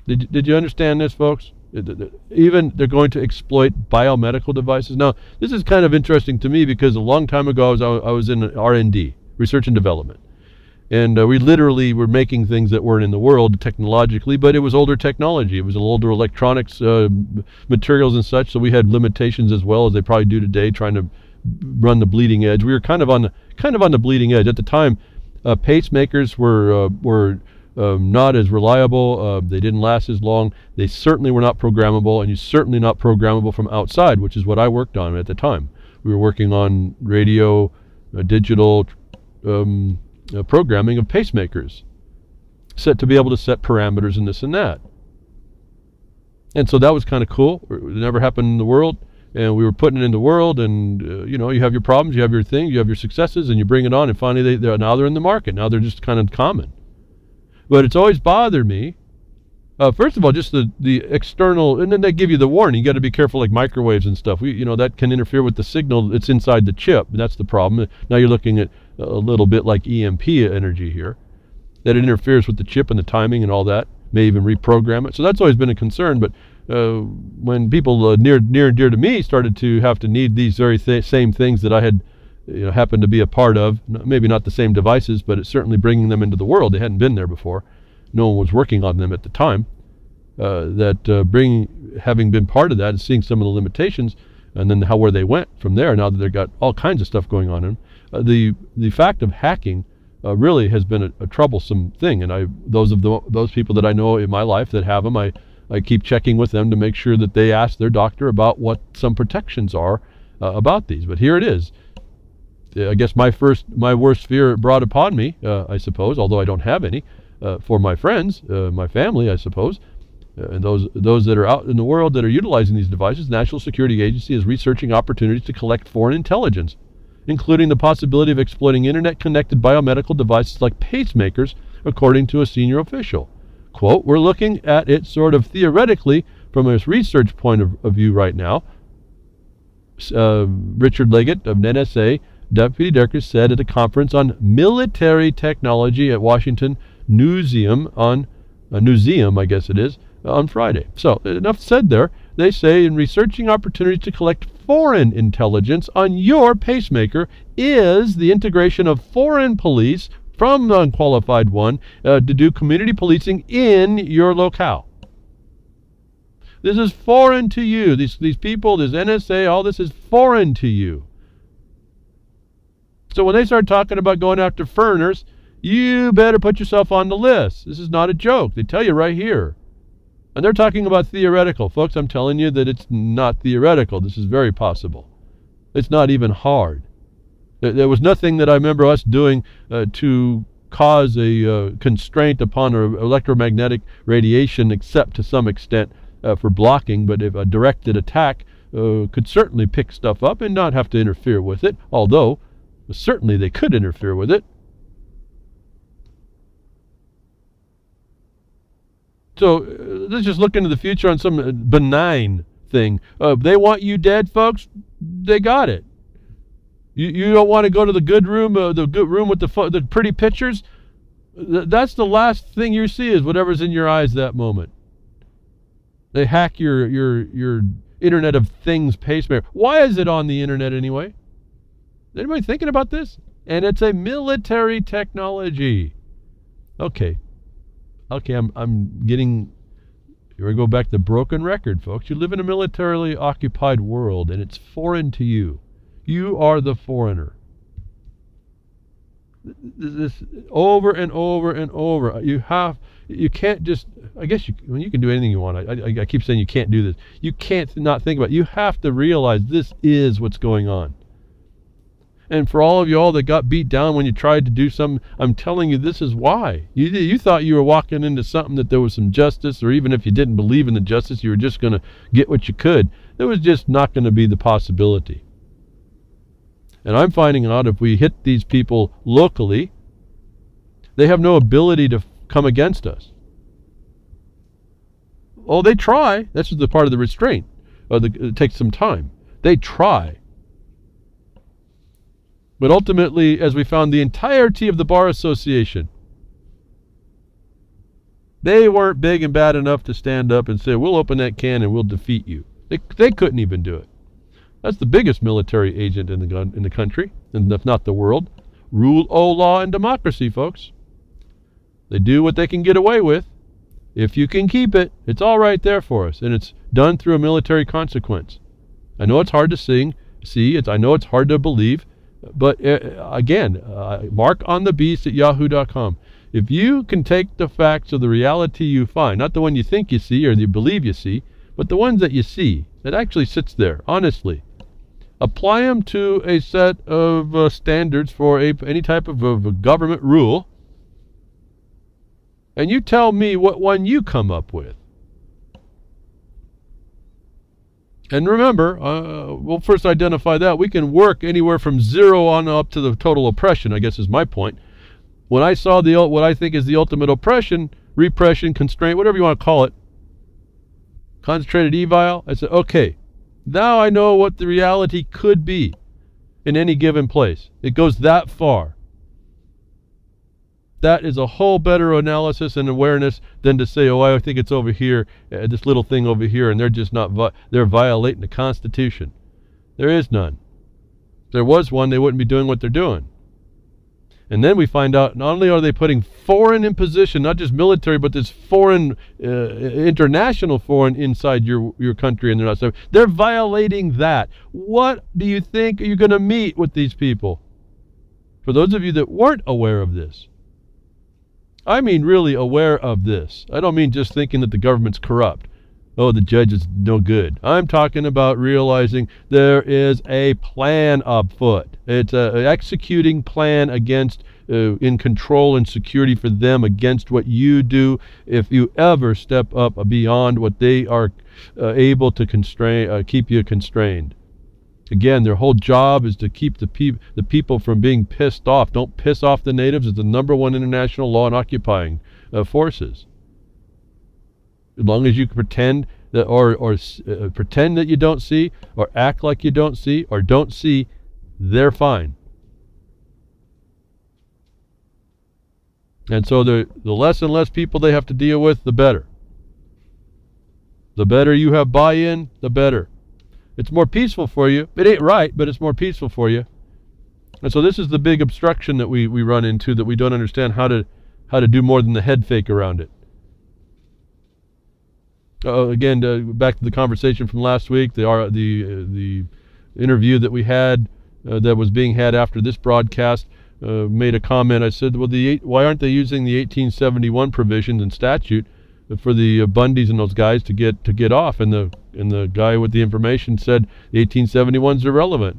Did you understand this, folks? Even they're going to exploit biomedical devices. Now, this is kind of interesting to me because a long time ago I was in R&D, research and development. And we literally were making things that weren't in the world technologically, but it was older technology. It was older electronics materials and such, so we had limitations as well as they probably do today, trying to run the bleeding edge. We were kind of on the bleeding edge at the time. Pacemakers were not as reliable. They didn't last as long. They certainly were not programmable, and you're certainly not programmable from outside, which is what I worked on at the time. We were working on radio, digital programming of pacemakers, set to be able to set parameters and this and that. And so that was kind of cool. It never happened in the world, and we were putting it in the world, and you have your problems, you have your thing, you have your successes, and you bring it on, and finally now they're in the market. Now they're just kind of common. But it's always bothered me. First of all, just the external, and then they give you the warning. You got to be careful, like microwaves and stuff. That can interfere with the signal that's inside the chip. And that's the problem. Now you're looking at a little bit like EMP energy here, that it interferes with the chip and the timing and all that. May even reprogram it. So that's always been a concern. But when people near and dear to me started to have to need these very same things that I had happened to be a part of, maybe not the same devices, but it's certainly bringing them into the world. They hadn't been there before. No one was working on them at the time. Having been part of that and seeing some of the limitations, and then where they went from there, now that they've got all kinds of stuff going on in them. The fact of hacking really has been a troublesome thing, and those people that I know in my life that have them, I keep checking with them to make sure that they ask their doctor about what some protections are about these. But here it is. I guess my worst fear brought upon me, I suppose, although I don't have any, for my friends, my family, I suppose, and those that are out in the world that are utilizing these devices. The National Security Agency is researching opportunities to collect foreign intelligence, including the possibility of exploiting internet-connected biomedical devices like pacemakers, according to a senior official. Quote, "We're looking at it sort of theoretically from a research point of view right now," Richard Leggett of NSA Deputy Director said at a conference on military technology at Washington Newseum I guess it is, on Friday. So enough said there. They say in researching opportunities to collect foreign intelligence on your pacemaker is the integration of foreign police from the unqualified one to do community policing in your locale. This is foreign to you. These people, this NSA, all this is foreign to you. So when they start talking about going after foreigners, you better put yourself on the list. This is not a joke. They tell you right here. And they're talking about theoretical. Folks, I'm telling you that it's not theoretical. This is very possible. It's not even hard. There was nothing that I remember us doing to cause a constraint upon electromagnetic radiation, except to some extent for blocking. But if a directed attack could certainly pick stuff up and not have to interfere with it, although certainly they could interfere with it. So let's just look into the future on some benign thing. They want you dead, folks. They got it. You don't want to go to the good room with the pretty pictures. That's the last thing you see is whatever's in your eyes that moment. They hack your Internet of Things pacemaker. Why is it on the internet anyway? Is anybody thinking about this? And it's a military technology. Okay, I'm getting. Here we go back to broken record, folks. You live in a militarily occupied world, and it's foreign to you. You are the foreigner. This over and over and over. You can't just. I guess you can do anything you want. I keep saying you can't do this. You can't not think about it. You have to realize this is what's going on. And for all of you all that got beat down when you tried to do something, I'm telling you, this is why. You thought you were walking into something that there was some justice, or even if you didn't believe in the justice, you were just going to get what you could. There was just not going to be the possibility. And I'm finding out if we hit these people locally, they have no ability to come against us. Oh, they try. That's the part of the restraint. It takes some time. They try. But ultimately, as we found, the entirety of the Bar Association, they weren't big and bad enough to stand up and say, we'll open that can and we'll defeat you. They couldn't even do it. That's the biggest military agent in the country, and if not the world. Rule of law and democracy, folks. They do what they can get away with. If you can keep it, it's all right there for us, and it's done through a military consequence. I know it's hard to see. I know it's hard to believe. But again, mark on the beast at yahoo.com. If you can take the facts of the reality you find, not the one you think you see or you believe you see, but the ones that you see, that actually sits there, honestly, apply them to a set of standards for any type of a government rule, and you tell me what one you come up with. And remember, we'll first identify that. We can work anywhere from 0 on up to the total oppression, I guess is my point. When I saw what I think is the ultimate oppression, repression, constraint, whatever you want to call it, concentrated evil, I said, okay, now I know what the reality could be in any given place. It goes that far. That is a whole better analysis and awareness than to say, oh, I think it's over here, this little thing over here, and they're just not, they're violating the Constitution. There is none. If there was one, they wouldn't be doing what they're doing. And then we find out, not only are they putting foreign in position, not just military, but this foreign, international foreign inside your country, and they're not, so they're violating that. What do you think are you going to meet with these people? For those of you that weren't aware of this, I mean really aware of this. I don't mean just thinking that the government's corrupt. Oh, the judge is no good. I'm talking about realizing there is a plan afoot. It's an executing plan against, in control and security for them against what you do if you ever step up beyond what they are able to constrain, keep you constrained. Again, their whole job is to keep the people from being pissed off. Don't piss off the natives. It's the #1 international law in occupying forces. As long as you pretend that, or pretend that you don't see, or act like you don't see, or don't see, they're fine. And so the less and less people they have to deal with, the better. The better you have buy-in, the better. It's more peaceful for you. It ain't right, but it's more peaceful for you. And so this is the big obstruction that we run into, that we don't understand how to do more than the head fake around it. Again, back to the conversation from last week, the interview that we had, that was being had after this broadcast, made a comment. I said, well, why aren't they using the 1871 provisions in statute for the Bundys and those guys to get off? And the guy with the information said the 1871's irrelevant.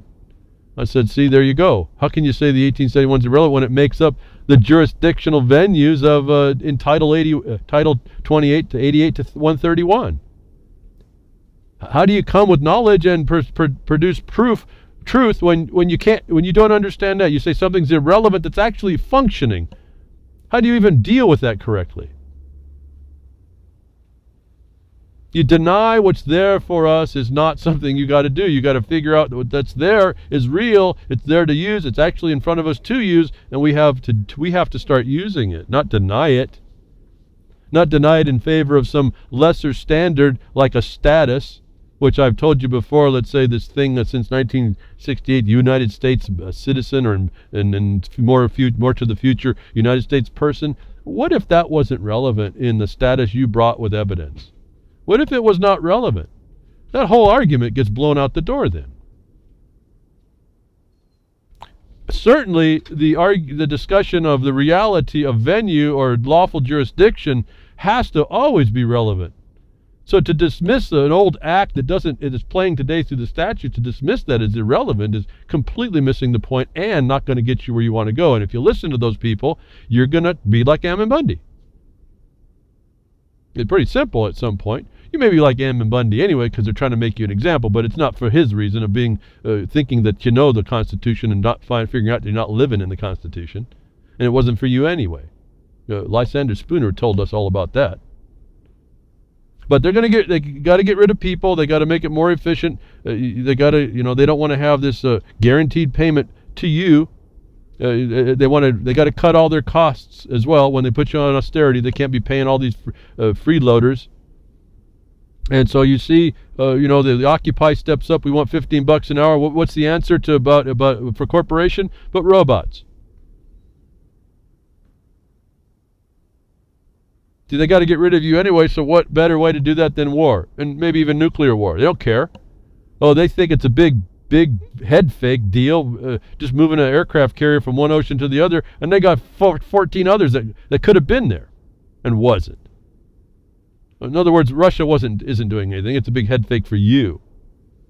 I said, see, there you go. How can you say the 1871's irrelevant when it makes up the jurisdictional venues of in Title 28 to 88 to 131? How do you come with knowledge and produce truth when you don't understand that? You say something's irrelevant that's actually functioning. How do you even deal with that correctly? You deny what's there for us is not something you got to do. You got to figure out that what that's there is real. It's there to use. It's actually in front of us to use, and we have to start using it, not deny it. Not deny it in favor of some lesser standard like a status, which I've told you before. Let's say this thing that since 1968, United States citizen, or and more to the future, United States person. What if that wasn't relevant in the status you brought with evidence? What if it was not relevant? That whole argument gets blown out the door then. Certainly, the discussion of the reality of venue or lawful jurisdiction has to always be relevant. So to dismiss an old act that it is playing today through the statute, to dismiss that as irrelevant is completely missing the point and not going to get you where you want to go. And if you listen to those people, you're going to be like Ammon Bundy. It's pretty simple at some point. You may be like Ammon Bundy anyway because they're trying to make you an example, but it's not for his reason of being thinking that you know the Constitution and not figuring out you're not living in the Constitution. And it wasn't for you anyway. Lysander Spooner told us all about that. But they got to get rid of people. They got to make it more efficient. They got to, they don't want to have this guaranteed payment to you. They got to cut all their costs as well. When they put you on austerity, they can't be paying all these freeloaders. And so you see, the Occupy steps up. We want $15 an hour. What's the answer to about for corporation? But robots. See, they got to get rid of you anyway, so what better way to do that than war? And maybe even nuclear war. They don't care. Oh, they think it's a big head fake deal, just moving an aircraft carrier from one ocean to the other, and they got 14 others that could have been there and wasn't. In other words, Russia isn't doing anything. It's a big head fake for you.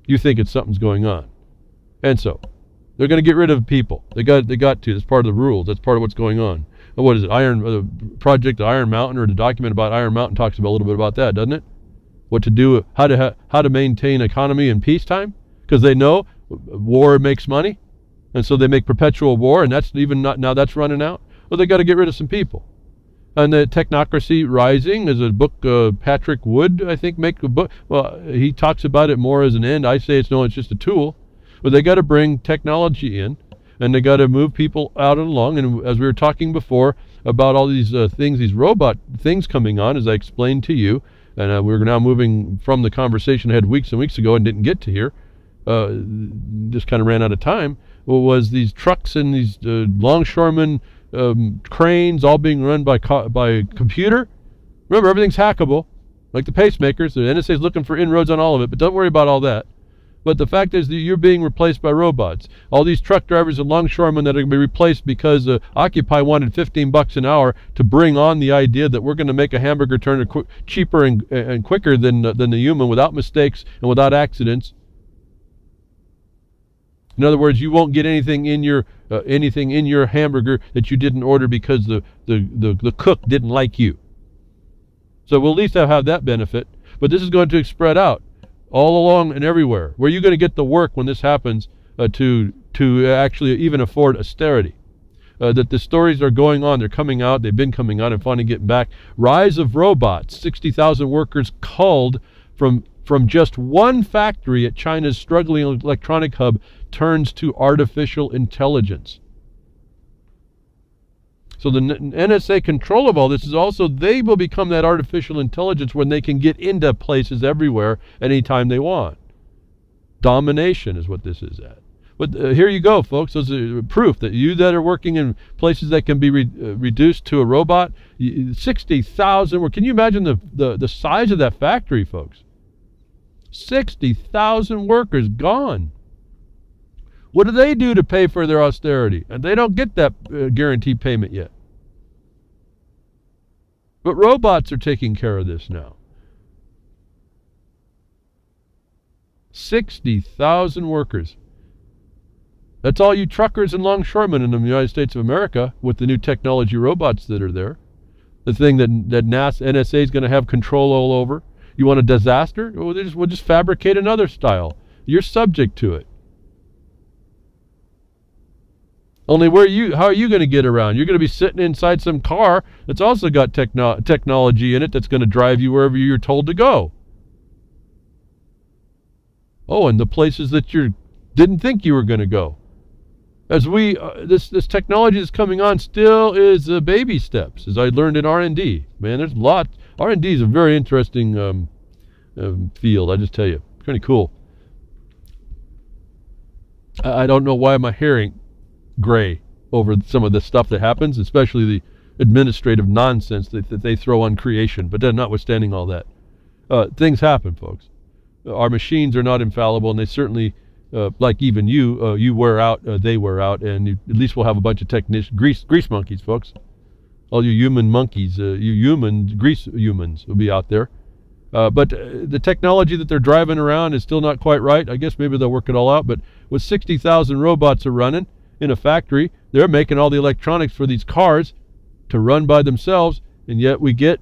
You think something's going on. And so, they're going to get rid of people. They got to. That's part of the rules. That's part of what's going on. What is it? Project Iron Mountain, or the document about Iron Mountain talks about a little bit about that, doesn't it? What to do, how to maintain economy in peacetime, because they know war makes money, and so they make perpetual war, and that's now that's running out. Well, they got to get rid of some people. And the Technocracy Rising is a book. Patrick Wood, I think, make a book. Well, he talks about it more as an end. I say it's just a tool. But they got to bring technology in. And they got to move people out and along. And as we were talking before about all these things, these robot things coming on, as I explained to you, and we're now moving from the conversation I had weeks and weeks ago and didn't get to here, just kind of ran out of time, was these trucks and these longshoremen cranes all being run by computer. Remember, everything's hackable, like the pacemakers. The NSA is looking for inroads on all of it, but don't worry about all that. But the fact is that you're being replaced by robots. All these truck drivers and longshoremen that are going to be replaced because Occupy wanted $15 an hour to bring on the idea that we're going to make a hamburger turn cheaper and quicker than the human, without mistakes and without accidents. In other words, you won't get anything in your hamburger that you didn't order because the cook didn't like you. So we'll at least have that benefit. But this is going to spread out all along and everywhere. Where are you going to get the work when this happens to actually even afford austerity? That the stories are going on, they're coming out, they've been coming out and finally getting back. Rise of robots, 60,000 workers culled from just one factory at China's struggling electronic hub turns to artificial intelligence. So the NSA control of all this is also, they will become that artificial intelligence when they can get into places everywhere anytime they want. Domination is what this is at. But here you go, folks. Those are proof that you that are working in places that can be reduced to a robot, 60,000. Can you imagine the size of that factory, folks? 60,000 workers gone. What do they do to pay for their austerity? And they don't get that guaranteed payment yet. But robots are taking care of this now. 60,000 workers. That's all you truckers and longshoremen in the United States of America with the new technology robots that are there. The thing that NSA is going to have control all over. You want a disaster? We'll just fabricate another style. You're subject to it. Only how are you going to get around? You're going to be sitting inside some car that's also got technology in it that's going to drive you wherever you're told to go. Oh, and the places that you didn't think you were going to go. As this technology that's coming on still is baby steps, as I learned in R&D. Man, there's a lot. R&D is a very interesting field, I just tell you. Pretty cool. I don't know why my hair gray over some of the stuff that happens, especially the administrative nonsense that they throw on creation. But then, notwithstanding all that, things happen, folks. Our machines are not infallible, and they certainly, like even you wear out, they wear out, and at least we'll have a bunch of technicians, grease monkeys, folks. All you human monkeys, grease humans will be out there. But the technology that they're driving around is still not quite right. I guess maybe they'll work it all out. But with 60,000 robots are running in a factory, they're making all the electronics for these cars to run by themselves, and yet we get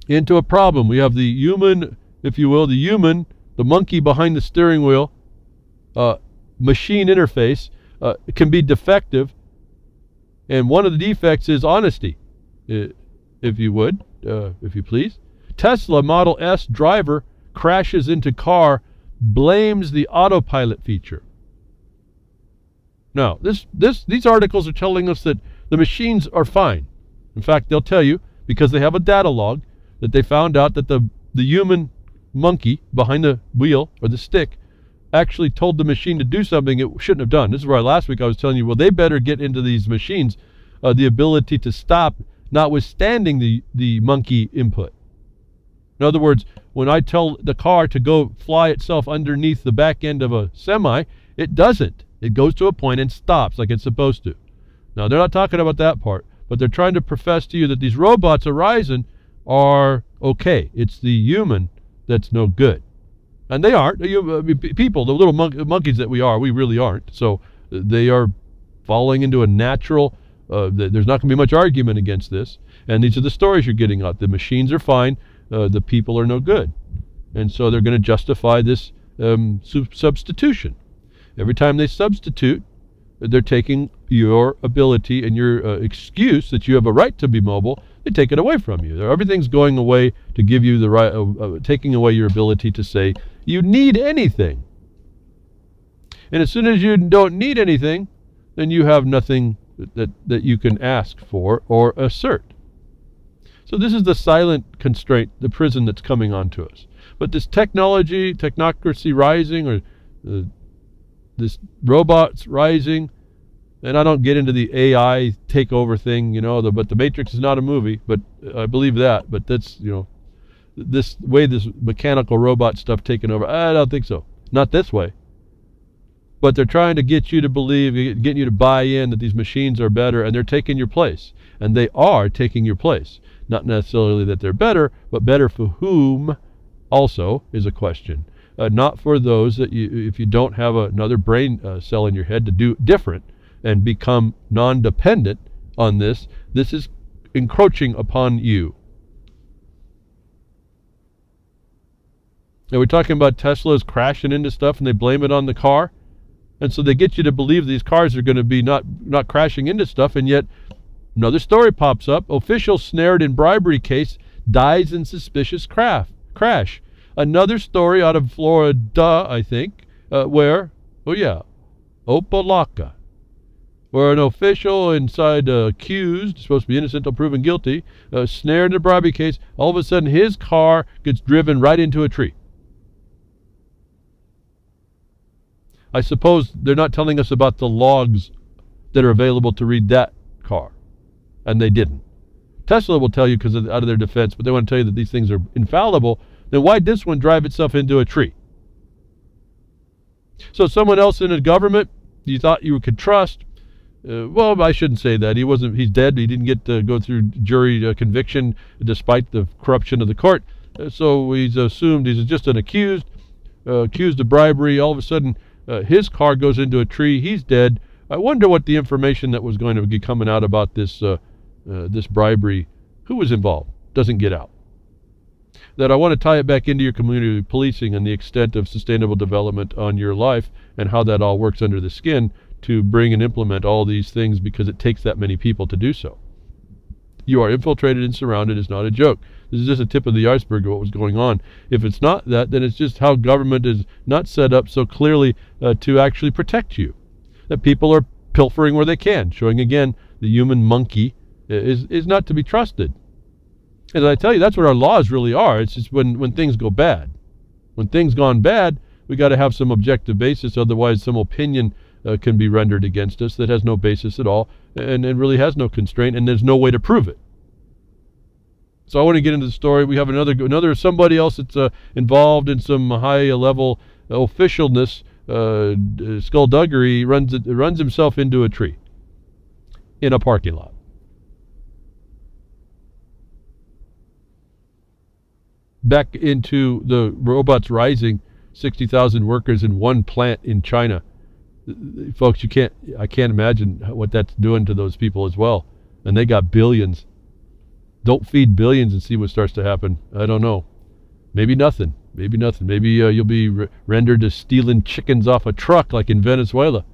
into a problem. We have the human, if you will, the monkey behind the steering wheel, machine interface can be defective, and one of the defects is honesty, if you would, if you please. Tesla Model S driver crashes into car, blames the autopilot feature. Now, these articles are telling us that the machines are fine. In fact, they'll tell you, because they have a data log, that they found out that the human monkey behind the wheel or the stick actually told the machine to do something it shouldn't have done. This is why last week I was telling you, well, they better get into these machines the ability to stop, notwithstanding the monkey input. In other words, when I tell the car to go fly itself underneath the back end of a semi, it doesn't. It goes to a point and stops like it's supposed to. Now, they're not talking about that part, but they're trying to profess to you that these robots arising are okay. It's the human that's no good. And they aren't. People, the little monkeys that we are, we really aren't. So they are falling into a natural, there's not going to be much argument against this. And these are the stories you're getting out. The machines are fine. The people are no good. And so they're going to justify this substitution. Every time they substitute, they're taking your ability and your excuse that you have a right to be mobile, they take it away from you. Everything's going away to give you the right, taking away your ability to say you need anything. And as soon as you don't need anything, then you have nothing that you can ask for or assert. So this is the silent constraint, the prison that's coming onto us. But this technocracy rising, or this robots rising, and I don't get into the AI takeover thing, but the Matrix is not a movie, but I believe that. But that's, this way, this mechanical robot stuff taking over, I don't think so. Not this way. But they're trying to get you to believe, getting you to buy in that these machines are better, and they're taking your place. And they are taking your place. Not necessarily that they're better, but better for whom also is a question. Not for those that if you don't have another brain cell in your head to do different and become non-dependent on this is encroaching upon you. Now we're talking about Tesla's crashing into stuff and they blame it on the car. And so they get you to believe these cars are going to be not crashing into stuff, and yet another story pops up. Official snared in bribery case dies in suspicious crash. Another story out of Florida, I think, where, Opalaka, where an official inside accused, supposed to be innocent until proven guilty, snared in a bribery case, all of a sudden his car gets driven right into a tree. I suppose they're not telling us about the logs that are available to read that car, and they didn't. Tesla will tell you because out of their defense, but they want to tell you that these things are infallible. Then why did this one drive itself into a tree? So someone else in the government you thought you could trust, well, I shouldn't say that. He's dead. He didn't get to go through jury conviction despite the corruption of the court. So he's assumed he's just an accused of bribery. All of a sudden, his car goes into a tree. He's dead. I wonder what the information that was going to be coming out about this this bribery, who was involved, doesn't get out. That I want to tie it back into your community policing and the extent of sustainable development on your life and how that all works under the skin to bring and implement all these things, because it takes that many people to do so. You are infiltrated and surrounded is not a joke. This is just a tip of the iceberg of what was going on. If it's not that, then it's just how government is not set up so clearly to actually protect you. That people are pilfering where they can, showing again the human monkey is not to be trusted. And I tell you, that's what our laws really are. It's just when things go bad. When things gone bad, we got to have some objective basis. Otherwise, some opinion can be rendered against us that has no basis at all, and it really has no constraint, and there's no way to prove it. So I want to get into the story. We have another somebody else that's involved in some high-level officialness, skullduggery. Runs himself into a tree in a parking lot. back into the robots rising, 60,000 workers in one plant in China. Folks, I can't imagine what that's doing to those people as well. And they got billions. Don't feed billions and see what starts to happen. I don't know. Maybe nothing. Maybe nothing. Maybe you'll be rendered to stealing chickens off a truck like in Venezuela.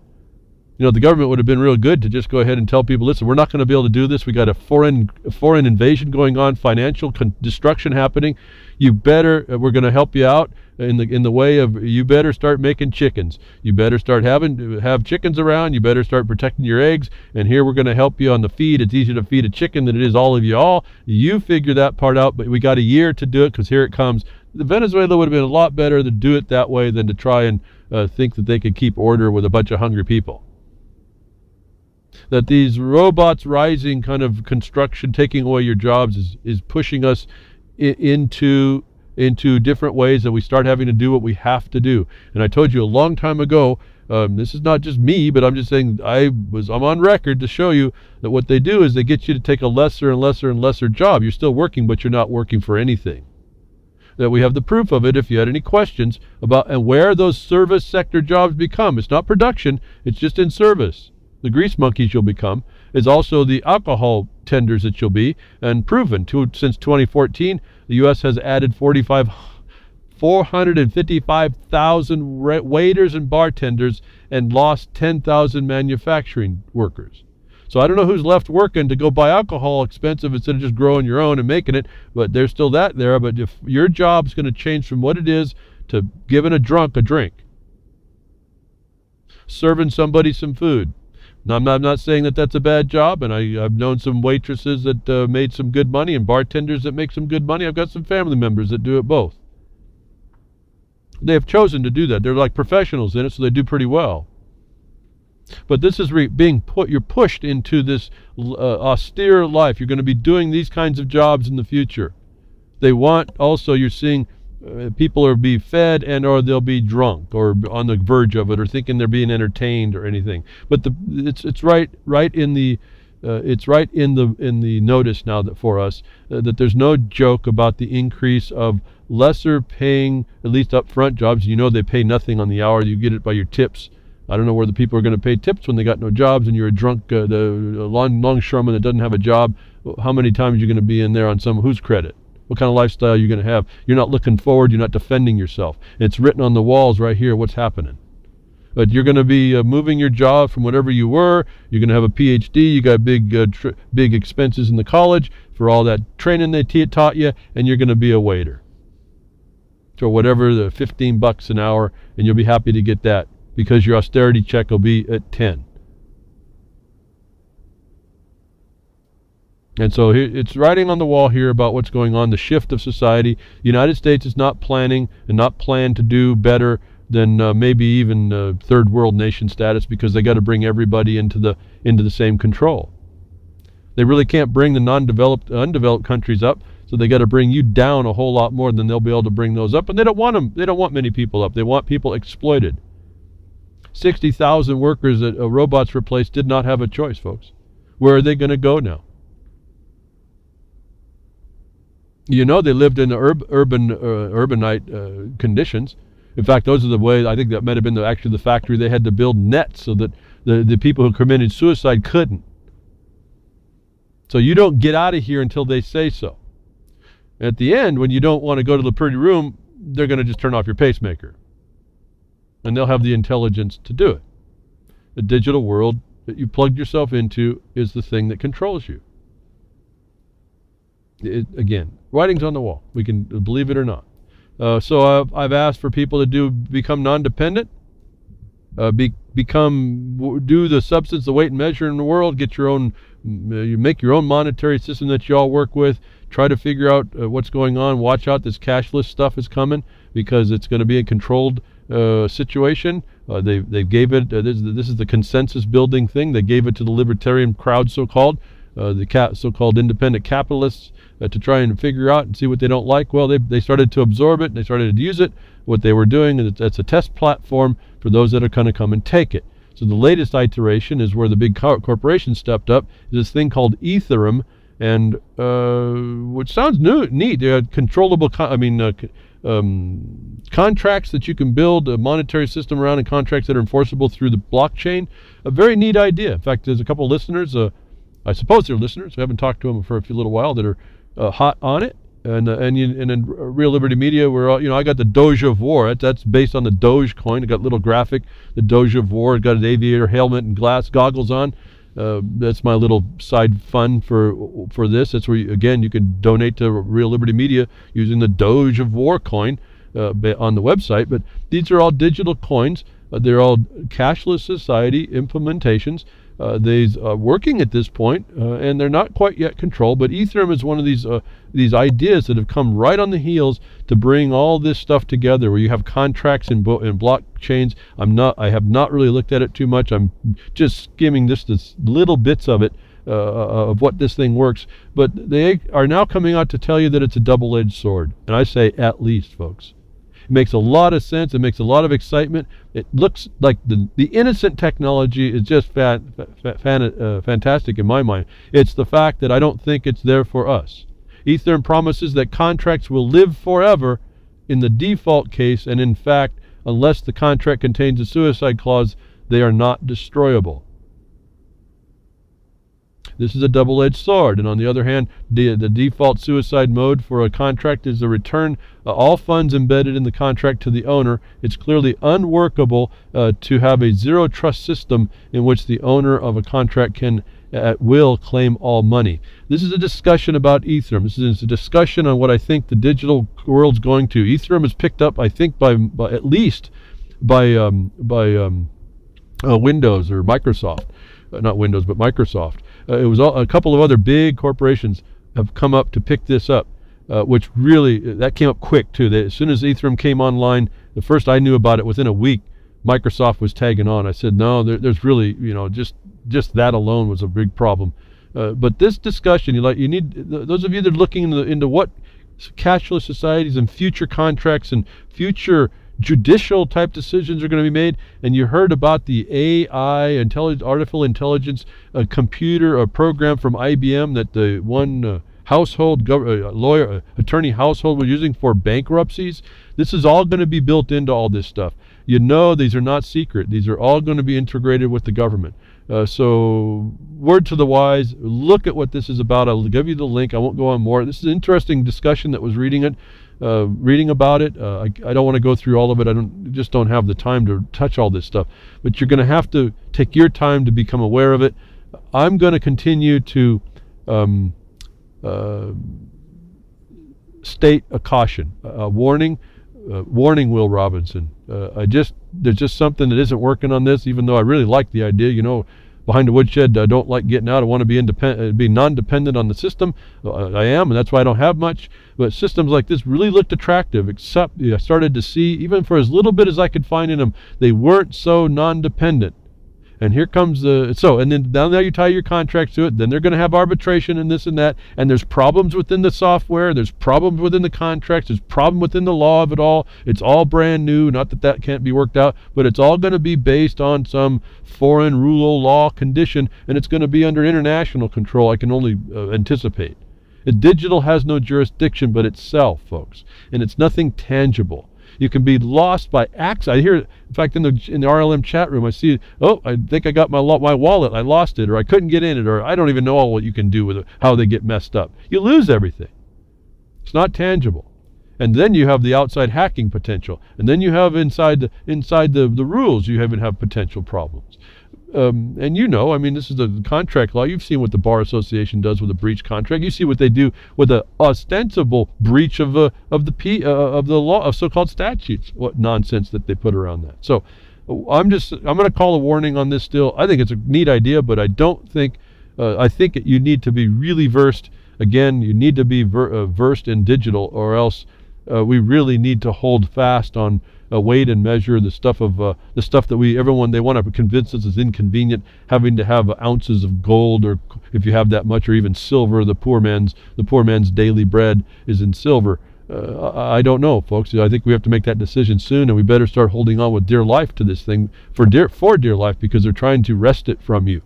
You know, the government would have been real good to just go ahead and tell people, listen, we're not going to be able to do this. We got a foreign invasion going on, financial destruction happening. You better, we're going to help you out in the way of, you better start making chickens. You better start have chickens around. You better start protecting your eggs. And here we're going to help you on the feed. It's easier to feed a chicken than it is all of you all. You figure that part out, but we got a year to do it because here it comes. Venezuela would have been a lot better to do it that way than to try and think that they could keep order with a bunch of hungry people. That these robots rising kind of construction, taking away your jobs, is pushing us into different ways that we start having to do what we have to do. And I told you a long time ago, this is not just me, but I'm just saying I'm on record to show you that what they do is they get you to take a lesser and lesser and lesser job. You're still working, but you're not working for anything. That we have the proof of it if you had any questions about and where those service sector jobs become. It's not production, it's just in service. The grease monkeys you'll become is also the alcohol tenders that you'll be, and proven since 2014, the U.S. has added 455,000 waiters and bartenders and lost 10,000 manufacturing workers. So I don't know who's left working to go buy alcohol expensive instead of just growing your own and making it, but there's still that there. But if your job's going to change from what it is to giving a drunk a drink, serving somebody some food. Now, I'm not saying that that's a bad job, and I've known some waitresses that made some good money and bartenders that make some good money. I've got some family members that do it both. They have chosen to do that. They're like professionals in it, so they do pretty well. But this is you're pushed into this austere life. You're going to be doing these kinds of jobs in the future. They want also, you're seeing people are be fed and or they'll be drunk or on the verge of it or thinking they're being entertained or anything. But it's right in the notice now that for us that there's no joke about the increase of lesser paying, at least upfront jobs. You know they pay nothing on the hour. You get it by your tips. I don't know where the people are going to pay tips when they got no jobs and you're a drunk longshoreman that doesn't have a job. How many times are you going to be in there on whose credit? What kind of lifestyle are you going to have? You're not looking forward. You're not defending yourself. It's written on the walls right here what's happening. But you're going to be moving your job from whatever you were. You're going to have a PhD. You got big expenses in the college for all that training they taught you, and you're going to be a waiter. So whatever, the $15 an hour, and you'll be happy to get that because your austerity check will be at 10. And so it's writing on the wall here about what's going on, the shift of society. The United States is not planning and not planned to do better than maybe even third world nation status because they got to bring everybody into the same control. They really can't bring the undeveloped countries up, so they got to bring you down a whole lot more than they'll be able to bring those up. And they don't want many people up. They want people exploited. 60,000 workers that robots replaced did not have a choice, folks. Where are they going to go now? You know they lived in urbanite conditions. In fact, those are the ways, I think that might have been actually the factory they had to build nets so that the people who committed suicide couldn't. So you don't get out of here until they say so. At the end, when you don't want to go to the pretty room, they're going to just turn off your pacemaker. And they'll have the intelligence to do it. The digital world that you plugged yourself into is the thing that controls you. Again, writing's on the wall. We can believe it or not. So I've asked for people to become non-dependent, do the substance, the weight and measure in the world, get your own, you make your own monetary system that you all work with. Try to figure out what's going on. Watch out, this cashless stuff is coming because it's going to be a controlled situation. They gave it. This is the consensus building thing. They gave it to the libertarian crowd, so-called. The so-called independent capitalists to try and figure out and see what they don't like. Well, they started to absorb it and they started to use it. What they were doing is that's a test platform for those that are going to come and take it. So the latest iteration is where the big corporations stepped up. Is this thing called Ethereum, And which sounds neat. Controllable, contracts that you can build a monetary system around, and contracts that are enforceable through the blockchain. A very neat idea. In fact, there's a couple of listeners, I suppose they're listeners, I haven't talked to them for a little while, that are hot on it. And in Real Liberty Media, we're all, I got the Doge of War. That's based on the Doge coin. It got a little graphic, the Doge of War. It got an aviator helmet and goggles on. That's my little side fun for this. That's where, you can donate to Real Liberty Media using the Doge of War coin on the website. But these are all digital coins. They're all cashless society implementations. They're working at this point, and they're not quite yet controlled. But Ethereum is one of these ideas that have come right on the heels to bring all this stuff together, where you have contracts in blockchains. I have not really looked at it too much. I'm just skimming this little bits of it, of what this thing works. But they are now coming out to tell you that it's a double-edged sword, and I say at least, folks. It makes a lot of sense. It makes a lot of excitement. It looks like the innocent technology is just fantastic in my mind. It's the fact that I don't think it's there for us. Ethereum promises that contracts will live forever in the default case, and in fact, unless the contract contains a suicide clause, they are not destroyable. This is a double-edged sword, and on the other hand, the default suicide mode for a contract is the return all funds embedded in the contract to the owner. It's clearly unworkable to have a zero-trust system in which the owner of a contract can at will claim all money. This is a discussion about Ethereum. This is a discussion on what I think the digital world's going to. Ethereum is picked up, I think, by at least by Windows or Microsoft. Not Windows, but Microsoft. It was a couple of other big corporations have come up to pick this up, which really, that came up quick too. As soon as Ethereum came online, the first I knew about it, within a week, Microsoft was tagging on. I said, no, there's really, just that alone was a big problem. But this discussion, you need those of you that are looking into what cashless societies and future contracts and future judicial type decisions are going to be made, and you heard about the AI, artificial intelligence, a program from IBM that the one attorney household was using for bankruptcies. This is all going to be built into all this stuff. These are not secret. These are all going to be integrated with the government. So word to the wise, look at what this is about. I'll give you the link. I won't go on more. This is an interesting discussion that was reading about it. I don't want to go through all of it. I just don't have the time to touch all this stuff. But you're going to have to take your time to become aware of it. I'm going to continue to state a caution, a warning. Warning, Will Robinson. There's just something that isn't working on this, even though I really like the idea. Behind the woodshed, I don't like getting out. I want to be independent, be non-dependent on the system. I am, and that's why I don't have much. But systems like this really looked attractive, except I started to see, even for as little bit as I could find in them, they weren't so non-dependent. And here comes and then down there you tie your contracts to it. Then they're going to have arbitration and this and that. And there's problems within the software. There's problems within the contracts. There's problem within the law of it all. It's all brand new. Not that can't be worked out, but it's all going to be based on some foreign rule of law condition, and it's going to be under international control. I can only anticipate. Digital has no jurisdiction but itself, folks, and it's nothing tangible. You can be lost by accident. I hear, in fact, in the RLM chat room, I see, I think I got my wallet, I lost it, or I couldn't get in it, or I don't even know what you can do with it, how they get messed up. You lose everything. It's not tangible. And then you have the outside hacking potential. And then you have inside the rules, you even have potential problems. And this is the contract law. You've seen what the Bar Association does with a breach contract. You see what they do with an ostensible breach of the law, of so-called statutes. What nonsense that they put around that. So I'm going to call a warning on this still. I think it's a neat idea, but I don't think, I think you need to be really versed. Again, you need to be versed in digital, or else we really need to hold fast on weight and measure the stuff that they want to convince us is inconvenient, having to have ounces of gold, or if you have that much, or even silver. The poor man's daily bread is in silver. I don't know, folks. I think we have to make that decision soon, and we better start holding on with dear life to this thing for dear life, because they're trying to wrest it from you.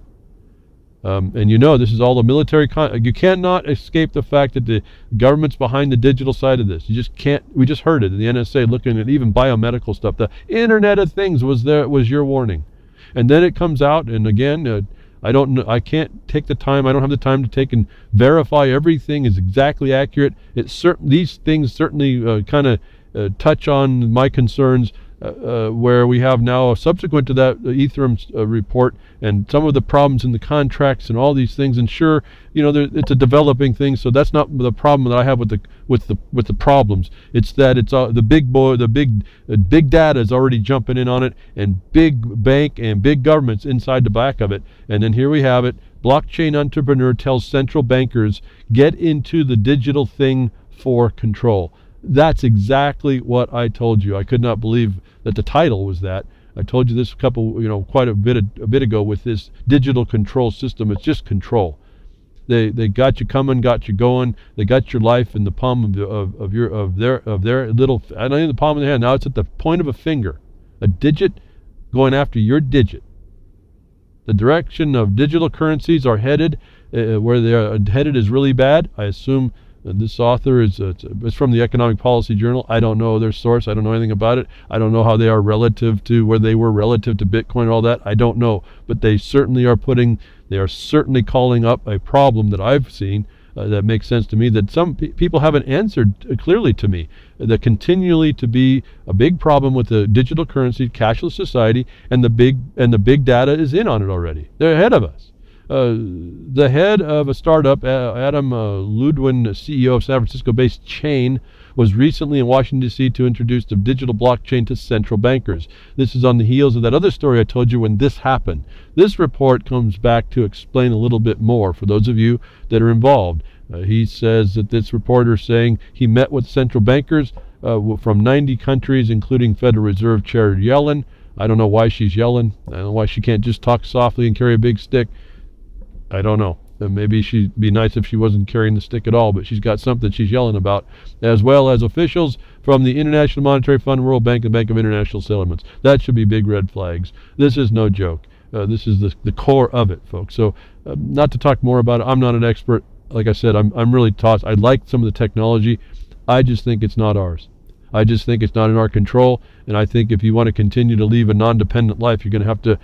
And you know, this is all the military. You cannot escape the fact that the government's behind the digital side of this. You just can't. We just heard it. The NSA looking at even biomedical stuff. The Internet of Things was your warning, and then it comes out. And again, I don't know. I can't take the time. I don't have the time to take and verify everything is exactly accurate. These things certainly kind of touch on my concerns. Where we have now, subsequent to that Ethereum report and some of the problems in the contracts and all these things, and sure, you know, it's a developing thing, so that's not the problem that I have with the problems. It's that it's the big data is already jumping in on it, and big bank and big governments inside the back of it. And then here we have it: blockchain entrepreneur tells central bankers get into the digital thing for control. That's exactly what I told you. I could not believe that the title was that. I told you this quite a bit ago with this digital control system. It's just control. They got you coming, got you going. They got your life in the palm of their little, I don't know, in the palm of their hand. Now it's at the point of a finger, a digit going after your digit. The direction of digital currencies are headed, where they are headed is really bad. I assume this author is it's from the Economic Policy Journal. I don't know their source. I don't know anything about it. I don't know how they are relative to where they were relative to Bitcoin and all that. I don't know. But they certainly are certainly calling up a problem that I've seen that makes sense to me, that some people haven't answered clearly to me. That continually to be a big problem with the digital currency, cashless society, and the big data is in on it already. They're ahead of us. The head of a startup, Adam Ludwin, CEO of San Francisco-based Chain, was recently in Washington, D.C. to introduce the digital blockchain to central bankers. This is on the heels of that other story I told you when this happened. This report comes back to explain a little bit more for those of you that are involved. He says that this reporter is saying he met with central bankers from 90 countries, including Federal Reserve Chair Yellen. I don't know why she's yelling. I don't know why she can't just talk softly and carry a big stick. I don't know. Maybe she'd be nice if she wasn't carrying the stick at all, but she's got something she's yelling about, as well as officials from the International Monetary Fund, World Bank, and Bank of International Settlements. That should be big red flags. This is no joke. This is the core of it, folks. So not to talk more about it. I'm not an expert. Like I said, I'm really tossed. I like some of the technology. I just think it's not ours. I just think it's not in our control, and I think if you want to continue to live a non-dependent life, you're going to have to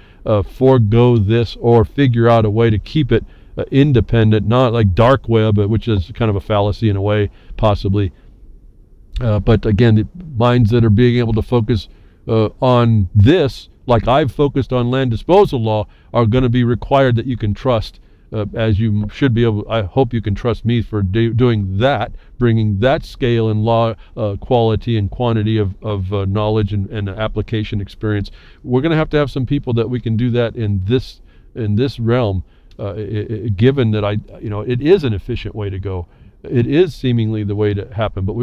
forego this or figure out a way to keep it independent, not like dark web, which is kind of a fallacy in a way, possibly. But again, the minds that are being able to focus on this, like I've focused on land disposal law, are going to be required that you can trust. As you should be able, I hope you can trust me for doing that, bringing that scale and law quality and quantity of knowledge and application experience. We're going to have some people that we can do that in this realm, given that it is an efficient way to go. It is seemingly the way to happen, but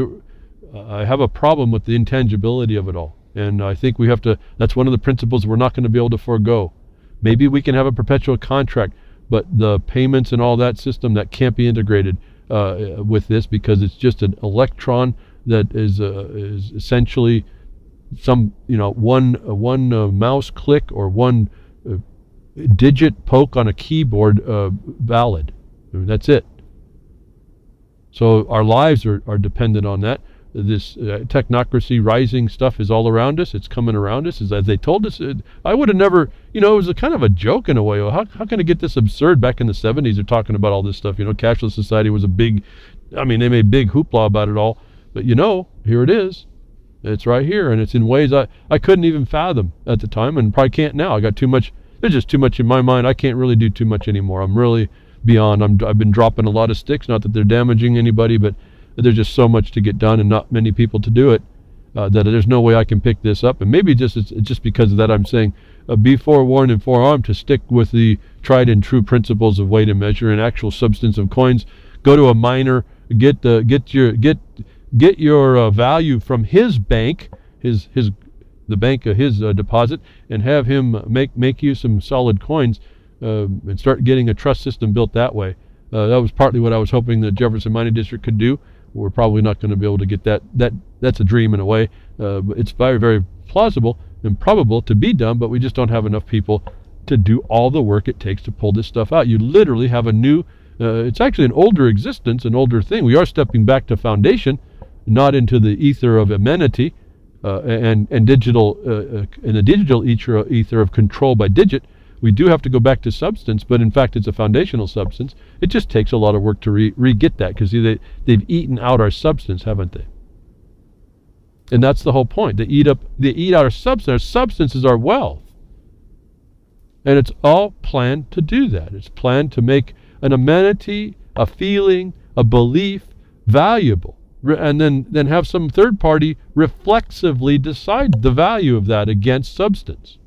I have a problem with the intangibility of it all, and I think we have to. That's one of the principles we're not going to be able to forego. Maybe we can have a perpetual contract, but the payments and all that system, that can't be integrated with this, because it's just an electron that is essentially some one mouse click or one digit poke on a keyboard valid. I mean, that's it. So our lives are dependent on that. This technocracy rising stuff is all around us. It's coming around us. As they told us, I would have never, it was a kind of a joke in a way. How can it get this absurd? Back in the 70s, they're talking about all this stuff. Cashless society was a big, they made big hoopla about it all. But here it is. It's right here, and it's in ways I couldn't even fathom at the time, and probably can't now. I got too much. There's just too much in my mind. I can't really do too much anymore. I'm really beyond. I've been dropping a lot of sticks. Not that they're damaging anybody, but there's just so much to get done and not many people to do it, that there's no way I can pick this up. And maybe it's just because of that I'm saying, be forewarned and forearmed to stick with the tried and true principles of weight and measure and actual substance of coins. Go to a miner, get your value from his bank, the bank of his deposit, and have him make you some solid coins, and start getting a trust system built that way. That was partly what I was hoping the Jefferson Mining District could do. We're probably not going to be able to get that. That's a dream in a way. It's very, very plausible and probable to be done, but we just don't have enough people to do all the work it takes to pull this stuff out. You literally have a new, it's actually an older existence, an older thing. We are stepping back to foundation, not into the ether of amenity and digital, in the digital ether of control by digit. We do have to go back to substance, but in fact it's a foundational substance. It just takes a lot of work to re-get that, because they've eaten out our substance, haven't they? And that's the whole point. They eat out our substance. Our substance is our wealth. And it's all planned to do that. It's planned to make an amenity, a feeling, a belief valuable. And then have some third party reflexively decide the value of that against substance.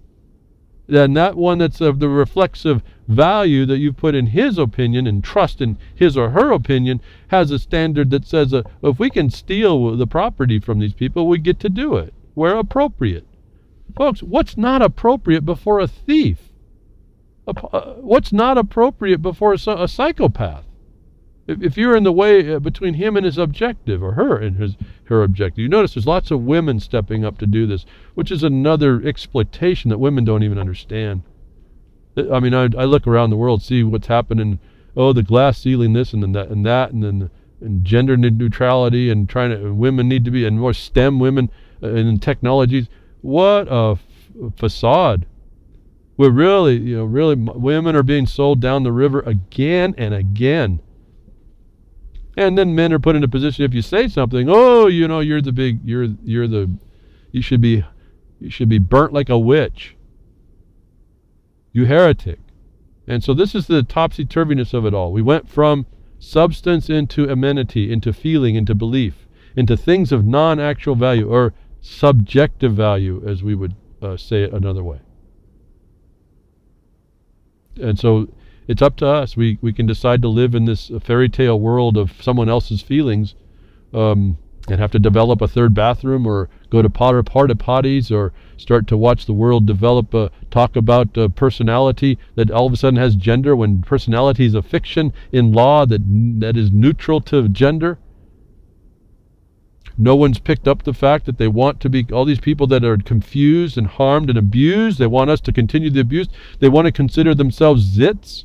Then that one that's of the reflexive value that you put in his opinion and trust in his or her opinion has a standard that says if we can steal the property from these people, we get to do it where appropriate. Folks, what's not appropriate before a thief? What's not appropriate before a psychopath? If you're in the way between him and his objective, or her and her objective. You notice there's lots of women stepping up to do this, which is another exploitation that women don't even understand. I mean, I look around the world, see what's happening. Oh, the glass ceiling, this and that, and then gender neutrality, and women need to be, and more STEM women in technologies. What a facade! We're really, women are being sold down the river again and again. And then men are put in a position, if you say something, oh, you're the big, you should be burnt like a witch. You heretic. And so this is the topsy-turviness of it all. We went from substance into amenity, into feeling, into belief, into things of non-actual value, or subjective value, as we would say it another way. And so it's up to us. We can decide to live in this fairy tale world of someone else's feelings, and have to develop a third bathroom, or go to porta potties, or start to watch the world develop, talk about personality that all of a sudden has gender, when personality is a fiction in law that is neutral to gender. No one's picked up the fact that they want to be, all these people that are confused and harmed and abused, they want us to continue the abuse. They want to consider themselves zits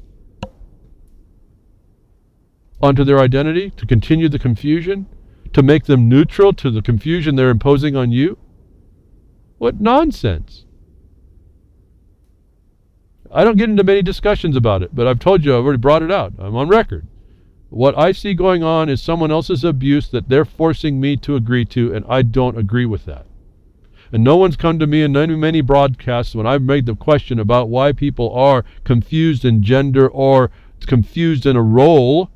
onto their identity, to continue the confusion, to make them neutral to the confusion they're imposing on you. What nonsense. I don't get into many discussions about it, but I've told you, I've already brought it out. I'm on record. What I see going on is someone else's abuse that they're forcing me to agree to, and I don't agree with that. And no one's come to me in many broadcasts when I've made the question about why people are confused in gender or confused in a role.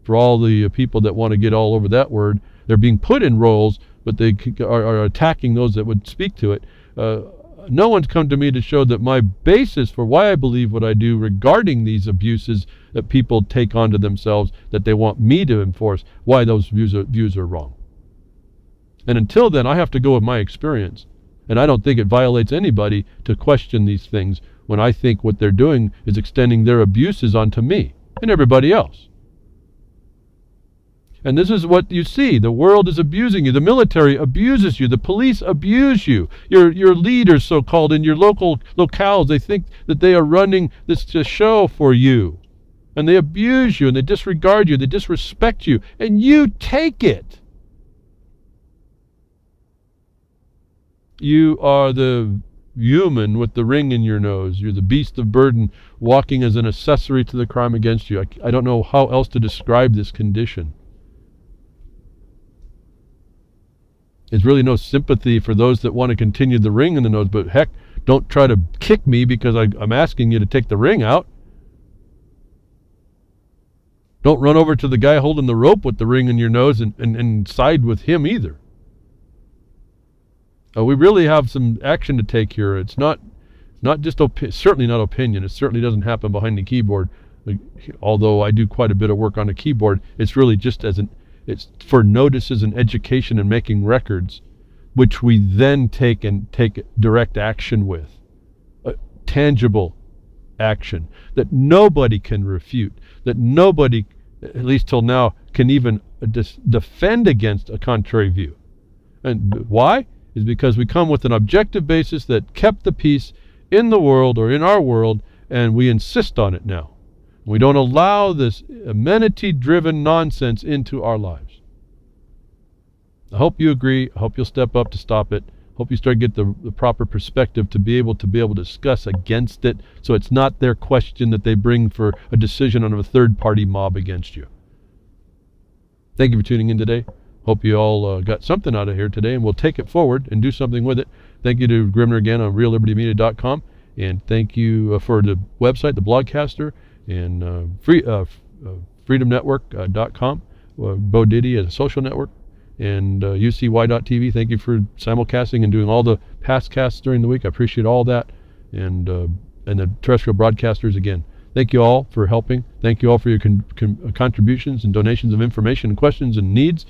For all the people that want to get all over that word, they're being put in roles, but they are attacking those that would speak to it. No one's come to me to show that my basis for why I believe what I do regarding these abuses that people take onto themselves, that they want me to enforce, why those views are wrong. And until then, I have to go with my experience. And I don't think it violates anybody to question these things when I think what they're doing is extending their abuses onto me and everybody else. And this is what you see. The world is abusing you. The military abuses you. The police abuse you. Your leaders, so-called, in your locales, they think that they are running this show for you. And they abuse you, and they disregard you, they disrespect you, and you take it. You are the human with the ring in your nose. You're the beast of burden walking as an accessory to the crime against you. I don't know how else to describe this condition. There's really no sympathy for those that want to continue the ring in the nose, but heck, don't try to kick me because I'm asking you to take the ring out. Don't run over to the guy holding the rope with the ring in your nose and side with him either. We really have some action to take here. It's not just certainly not opinion. It certainly doesn't happen behind the keyboard. Although I do quite a bit of work on the keyboard, it's really just it's for notices and education and making records, which we then take direct action with. Tangible action that nobody can refute, that nobody, at least till now, can even defend against a contrary view. And why? Is because we come with an objective basis that kept the peace in the world, or in our world, and we insist on it now. We don't allow this amenity-driven nonsense into our lives. I hope you agree. I hope you'll step up to stop it. Hope you start to get the proper perspective to be able to discuss against it, so it's not their question that they bring for a decision on a third-party mob against you. Thank you for tuning in today. Hope you all got something out of here today, and we'll take it forward and do something with it. Thank you to Grimner again on reallibertymedia.com, and thank you for the website, the Blogcaster, and freedomnetwork.com, Bo Diddy as a social network, and UCY.tv. Thank you for simulcasting and doing all the past casts during the week. I appreciate all that, and the terrestrial broadcasters again. Thank you all for helping. Thank you all for your contributions and donations of information and questions and needs.